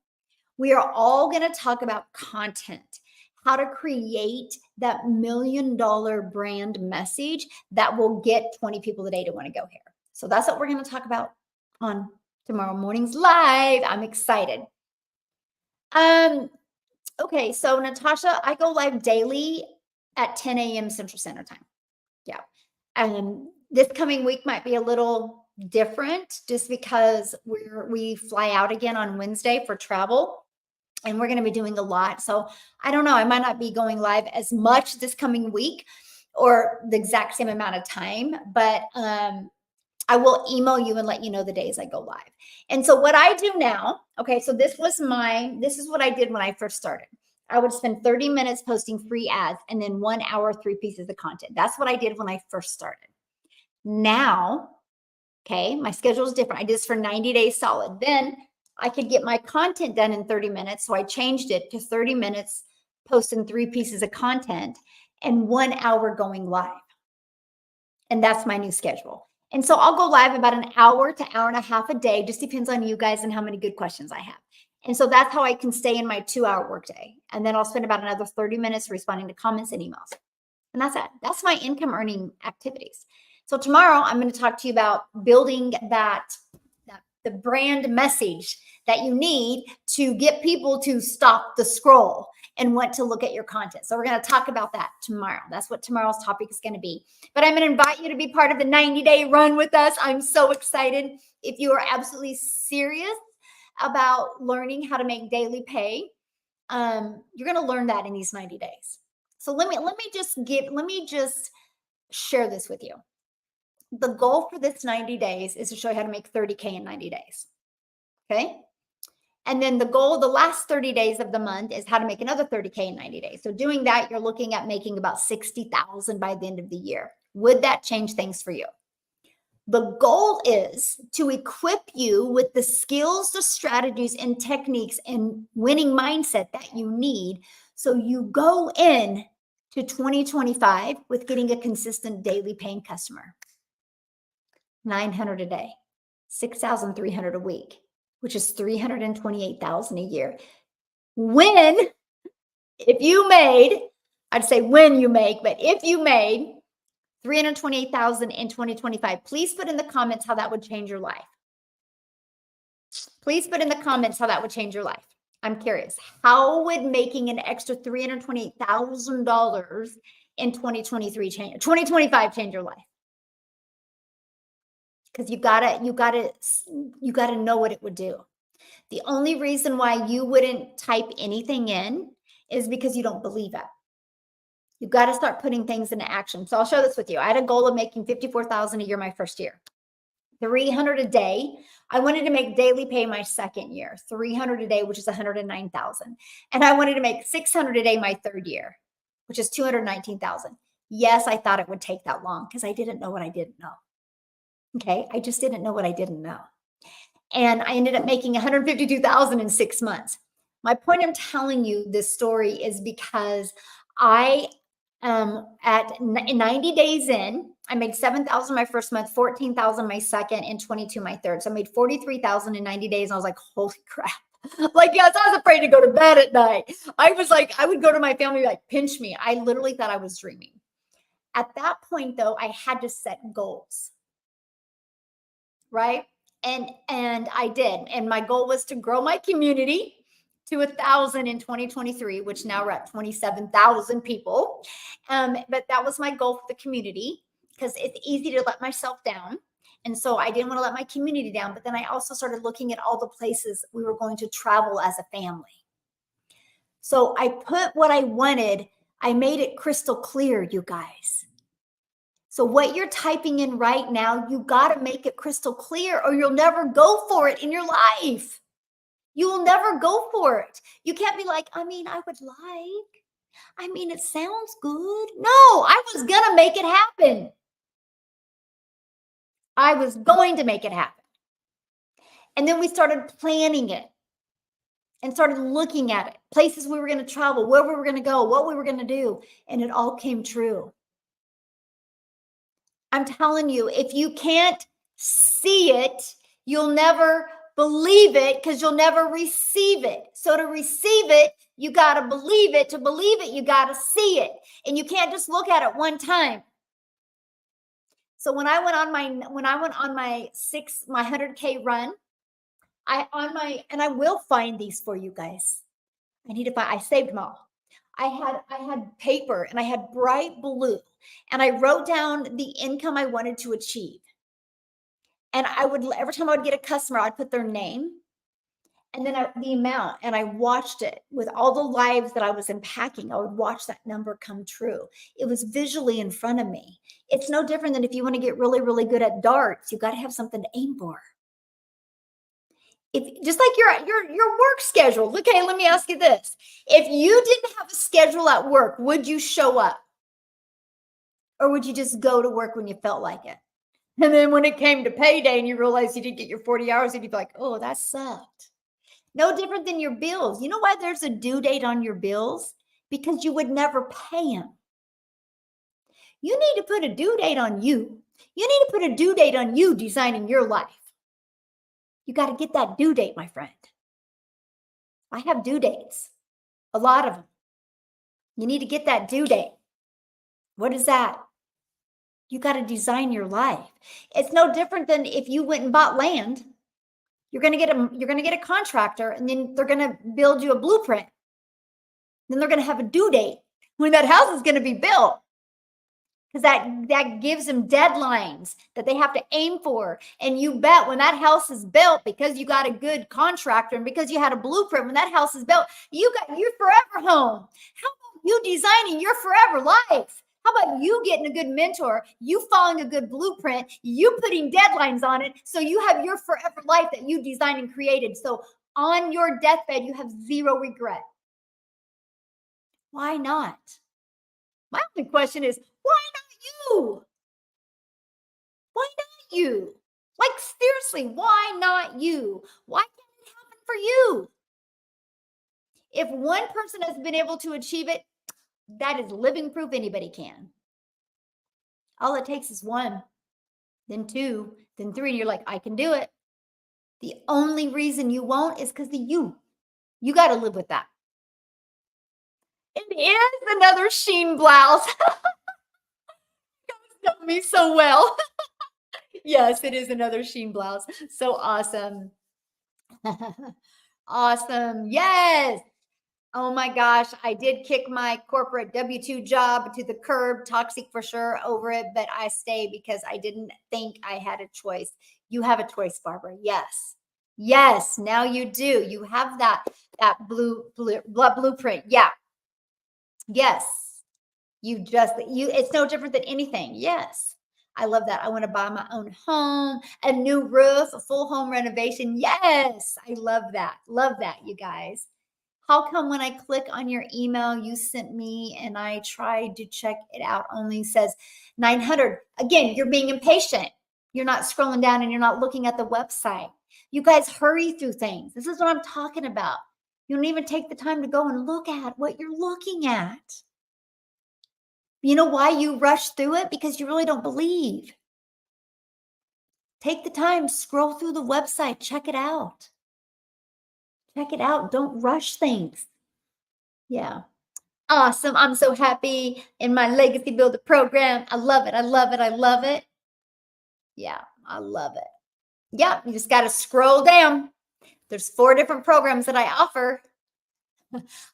Speaker 1: we are all going to talk about content, how to create that $1 million brand message that will get 20 people a day to want to go here. So that's what we're going to talk about on tomorrow morning's live. I'm excited. Okay, so Natasha, I go live daily at 10 a.m. Central Standard Time. Yeah. This coming week might be a little different just because we fly out again on Wednesday for travel and we're going to be doing a lot. So I don't know, I might not be going live as much this coming week, or the exact same amount of time, but I will email you and let you know the days I go live. And so what I do now, okay, so this is what I did when I first started. I would spend 30 minutes posting free ads and then 1 hour, 3 pieces of content. That's what I did when I first started. Now, okay, my schedule is different. I did this for 90 days solid. Then I could get my content done in 30 minutes. So I changed it to 30 minutes, posting 3 pieces of content and 1 hour going live. And that's my new schedule. And so I'll go live about an hour to hour and a half a day. Just depends on you guys and how many good questions I have. And so that's how I can stay in my 2-hour workday. And then I'll spend about another 30 minutes responding to comments and emails. And that's it. That's my income earning activities. So tomorrow I'm going to talk to you about building the brand message that you need to get people to stop the scroll and want to look at your content. So we're going to talk about that tomorrow. That's what tomorrow's topic is going to be. But I'm going to invite you to be part of the 90-day run with us. I'm so excited. If you are absolutely serious about learning how to make daily pay, you're going to learn that in these 90 days. So let me just share this with you. The goal for this 90 days is to show you how to make 30K in 90 days. Okay. And then the goal, the last 30 days of the month, is how to make another 30K in 90 days. So doing that, you're looking at making about 60,000 by the end of the year. Would that change things for you? The goal is to equip you with the skills, the strategies, and techniques and winning mindset that you need so you go in to 2025 with getting a consistent daily paying customer. 900 a day, 6,300 a week, which is 328,000 a year. If you made 328,000 in 2025, please put in the comments how that would change your life. Please put in the comments how that would change your life. I'm curious. How would making an extra $328,000 in 2025 change your life? Because you gotta know what it would do. The only reason why you wouldn't type anything in is because you don't believe it. You got to start putting things into action. So I'll share this with you. I had a goal of making 54,000 a year my first year. 300 a day. I wanted to make daily pay my second year. 300 a day, which is 109,000. And I wanted to make 600 a day my third year, which is 219,000. Yes, I thought it would take that long because I didn't know what I didn't know. Okay, I just didn't know what I didn't know. And I ended up making 152,000 in 6 months. My point I'm telling you this story is because I at 90 days in, I made 7,000 my first month, 14,000 my second, and 22 my third. So I made 43,000 in 90 days. And I was like, holy crap. Like, yes, I was afraid to go to bed at night. I was like, I would go to my family, like, pinch me. I literally thought I was dreaming. At that point, though, I had to set goals. Right? And I did. And my goal was to grow my community to 1,000 in 2023, which now we're at 27,000 people. But that was my goal for the community because it's easy to let myself down. And so I didn't want to let my community down. But then I also started looking at all the places we were going to travel as a family. So I put what I wanted. I made it crystal clear, you guys. So what you're typing in right now, you got to make it crystal clear or you'll never go for it in your life. You will never go for it. You can't be like, I would like. It sounds good. No, I was going to make it happen. I was going to make it happen. And then we started planning it and started looking at it, places we were going to travel, where we were going to go, what we were going to do. And it all came true. I'm telling you, if you can't see it, you'll never believe it because you'll never receive it. So to receive it, you got to believe it. To believe it, you got to see it. And you can't just look at it one time. So when I went on my 100K run, I will find these for you guys. I saved them all. I had paper and I had bright blue and I wrote down the income I wanted to achieve. And every time I would get a customer, I'd put their name And then the amount, and I watched it with all the lives that I was impacting. I would watch that number come true. It was visually in front of me. It's no different than if you want to get really, really good at darts, you got to have something to aim for. If just like your work schedule. Okay, let me ask you this. If you didn't have a schedule at work, would you show up? Or would you just go to work when you felt like it? And then when it came to payday and you realized you didn't get your 40 hours, you'd be like, oh, that sucked. No different than your bills. You know why there's a due date on your bills? Because you would never pay them. You need to put a due date on you. You need to put a due date on you designing your life. You got to get that due date, my friend. I have due dates, a lot of them. You need to get that due date. What is that? You got to design your life. It's no different than if you went and bought land. You're going to get a contractor, and then they're going to build you a blueprint. Then they're going to have a due date when that house is going to be built. Because that gives them deadlines that they have to aim for. And you bet when that house is built, because you got a good contractor and because you had a blueprint, when that house is built, you got your forever home. How about you designing your forever life? How about you getting a good mentor, you following a good blueprint, you putting deadlines on it, so you have your forever life that you designed and created. So on your deathbed, you have zero regret. Why not? My only question is, why not you? Why not you? Like, seriously, why not you? Why can't it happen for you? If one person has been able to achieve it, that is living proof anybody can. All it takes is one, then two, then three, and you're like, I can do it. The only reason you won't is because of you. You got to live with that. It is another sheen blouse. You know me so well. Yes, it is another sheen blouse. So awesome. Awesome. Yes. Oh my gosh, I did kick my corporate W-2 job to the curb, toxic for sure over it, but I stayed because I didn't think I had a choice. You have a choice, Barbara. Yes. Yes, now you do. You have that blueprint. Yeah. Yes. It's no different than anything. Yes. I love that. I want to buy my own home, a new roof, a full home renovation. Yes. I love that. Love that, you guys. How come when I click on your email you sent me and I tried to check it out only says 900? Again, you're being impatient. You're not scrolling down and you're not looking at the website. You guys hurry through things. This is what I'm talking about. You don't even take the time to go and look at what you're looking at. You know why you rush through it? Because you really don't believe. Take the time, scroll through the website, check it out. Check it out. Don't rush things. Yeah. Awesome. I'm so happy in my Legacy Builder program. I love it. I love it. I love it. Yeah, I love it. Yeah, you just got to scroll down. There's 4 different programs that I offer.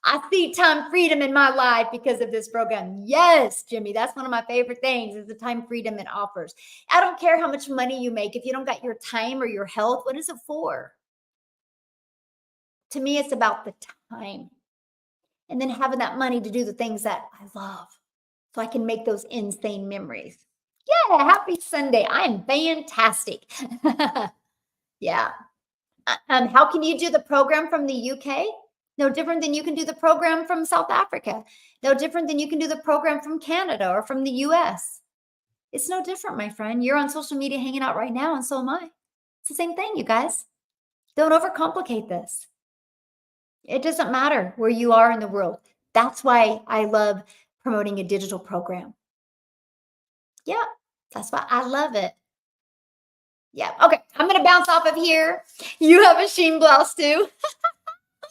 Speaker 1: I see time freedom in my life because of this program. Yes, Jimmy, that's one of my favorite things is the time freedom it offers. I don't care how much money you make. If you don't got your time or your health, what is it for? To me, it's about the time. And then having that money to do the things that I love so I can make those insane memories. Yeah, happy Sunday. I am fantastic. Yeah. How can you do the program from the UK? No different than you can do the program from South Africa. No different than you can do the program from Canada or from the US. It's no different, my friend. You're on social media hanging out right now, and so am I. It's the same thing, you guys. Don't overcomplicate this. It doesn't matter where you are in the world. That's why I love promoting a digital program. Yeah, that's why I love it. Yeah. Okay. I'm going to bounce off of here. You have a sheen blouse too. I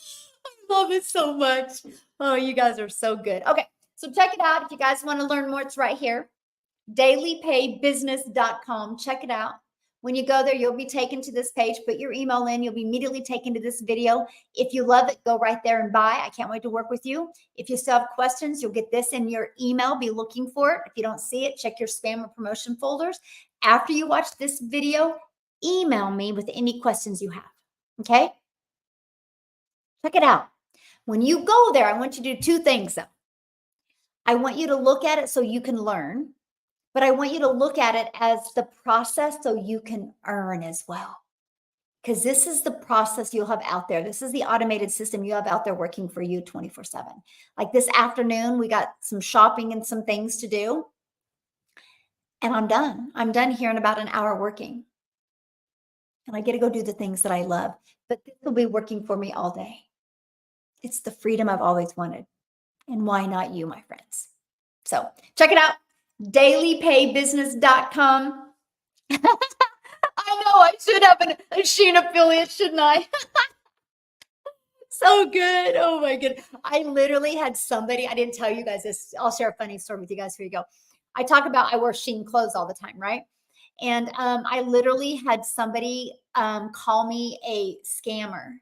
Speaker 1: love it so much. Oh, you guys are so good. Okay. So check it out. If you guys want to learn more, it's right here. dailypaybusiness.com. Check it out. When you go there, you'll be taken to this page. Put your email in. You'll be immediately taken to this video. If you love it, go right there and buy. I can't wait to work with you. If you still have questions, you'll get this in your email. Be looking for it. If you don't see it, check your spam or promotion folders. After you watch this video, email me with any questions you have. Okay? Check it out. When you go there, I want you to do two things though. I want you to look at it so you can learn, but I want you to look at it as the process so you can earn as well. Because this is the process you'll have out there. This is the automated system you have out there working for you 24/7. Like this afternoon, we got some shopping and some things to do. And I'm done. I'm done here in about an hour working. And I get to go do the things that I love. But this will be working for me all day. It's the freedom I've always wanted. And why not you, my friends? So check it out. dailypaybusiness.com. I know I should have a Sheen affiliate, shouldn't I? So good. Oh my goodness. I literally had somebody, I didn't tell you guys this. I'll share a funny story with you guys. Here you go. I talk about, I wear Sheen clothes all the time, right? And I literally had somebody call me a scammer.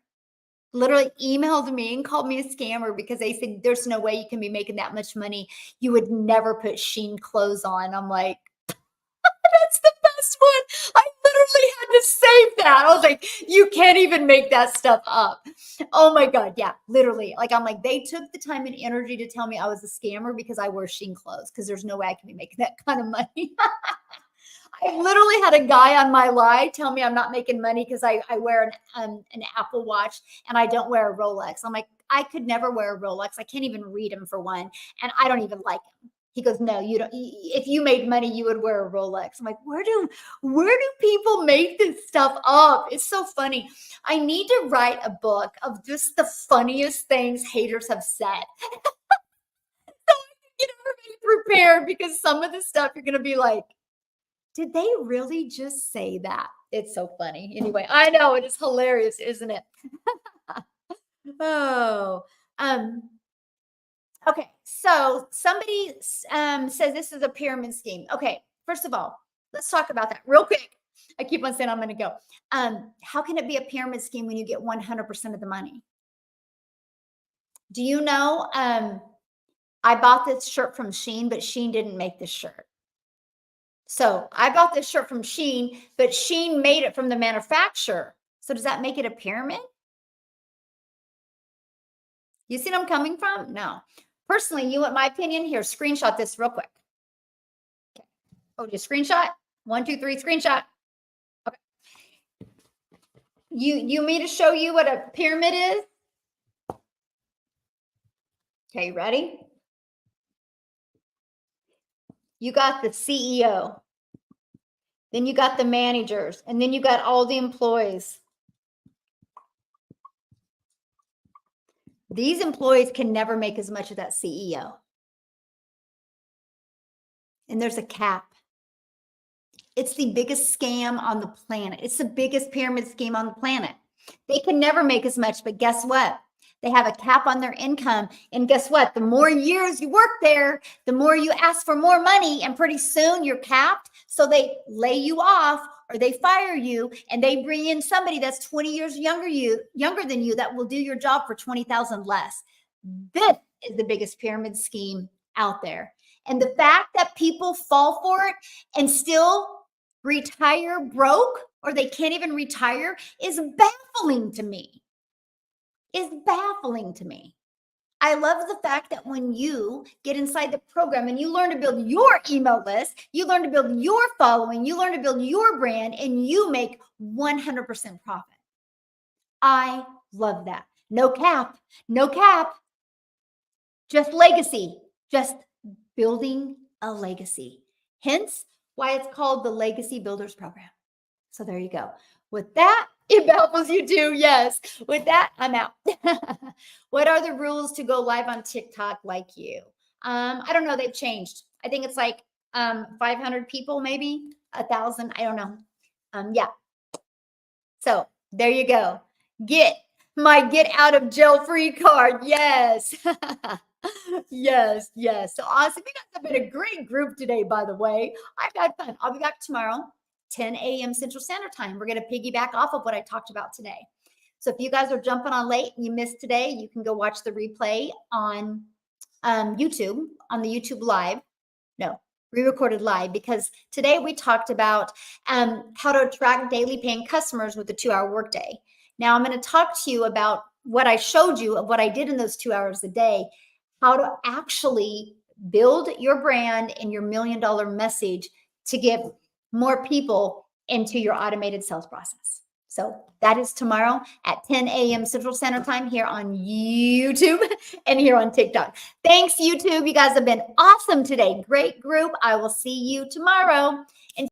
Speaker 1: Literally emailed me and called me a scammer because they said, there's no way you can be making that much money. You would never put Sheen clothes on. I'm like, that's the best one. I literally had to save that. I was like, you can't even make that stuff up. Oh my God. Yeah, literally. Like, I'm like, they took the time and energy to tell me I was a scammer because I wear Sheen clothes, because there's no way I can be making that kind of money. I literally had a guy on my lie tell me I'm not making money because I wear an Apple Watch and I don't wear a Rolex. I'm like, I could never wear a Rolex. I can't even read them for one. And I don't even like them. He goes, no, you don't. If you made money, you would wear a Rolex. I'm like, where do people make this stuff up? It's so funny. I need to write a book of just the funniest things haters have said. So I can get everybody prepared, because some of the stuff you're going to be like, did they really just say that? It's so funny. Anyway, I know it is hilarious, isn't it? Oh, okay. So somebody says this is a pyramid scheme. Okay, first of all, let's talk about that real quick. I keep on saying I'm going to go. How can it be a pyramid scheme when you get 100% of the money? Do you know? I bought this shirt from Sheen, but Sheen didn't make this shirt. So I bought this shirt from Sheen, but Sheen made it from the manufacturer. So does that make it a pyramid? You see what I'm coming from? No. Personally, you want my opinion? Here, screenshot this real quick. Okay. Oh, you screenshot? 1, 2, 3, screenshot. Okay. You me to show you what a pyramid is? Okay, ready? You got the CEO. Then you got the managers, and then you got all the employees. These employees can never make as much as that CEO. And there's a cap. It's the biggest scam on the planet. It's the biggest pyramid scheme on the planet. They can never make as much, but guess what? They have a cap on their income. And guess what? The more years you work there, the more you ask for more money, and pretty soon you're capped. So they lay you off, or they fire you, and they bring in somebody that's 20 years younger than you that will do your job for 20,000 less. This is the biggest pyramid scheme out there. And the fact that people fall for it and still retire broke, or they can't even retire, is baffling to me. I love the fact that when you get inside the program and you learn to build your email list, you learn to build your following, you learn to build your brand, and you make 100% profit. I love that. No cap, just legacy, just building a legacy. Hence why it's called the Legacy Builders Program. So there you go. With that, it baffles you too. Yes. With that, I'm out. What are the rules to go live on TikTok like you? I don't know. They've changed. I think it's like 500 people, maybe 1,000. I don't know. Yeah. So there you go. Get my get out of jail free card. Yes. Yes. So awesome. You guys have been a great group today, by the way. I've had fun. I'll be back tomorrow, 10 a.m. Central Standard Time. We're going to piggyback off of what I talked about today. So if you guys are jumping on late and you missed today, you can go watch the replay on YouTube, on the YouTube live. No, re-recorded live, because today we talked about how to attract daily paying customers with the 2-hour workday. Now I'm going to talk to you about what I showed you of what I did in those 2 hours a day, how to actually build your brand and your $1 million message to get more people into your automated sales process. So that is tomorrow at 10 a.m. Central Standard Time here on YouTube and here on TikTok. Thanks, YouTube. You guys have been awesome today. Great group. I will see you tomorrow. And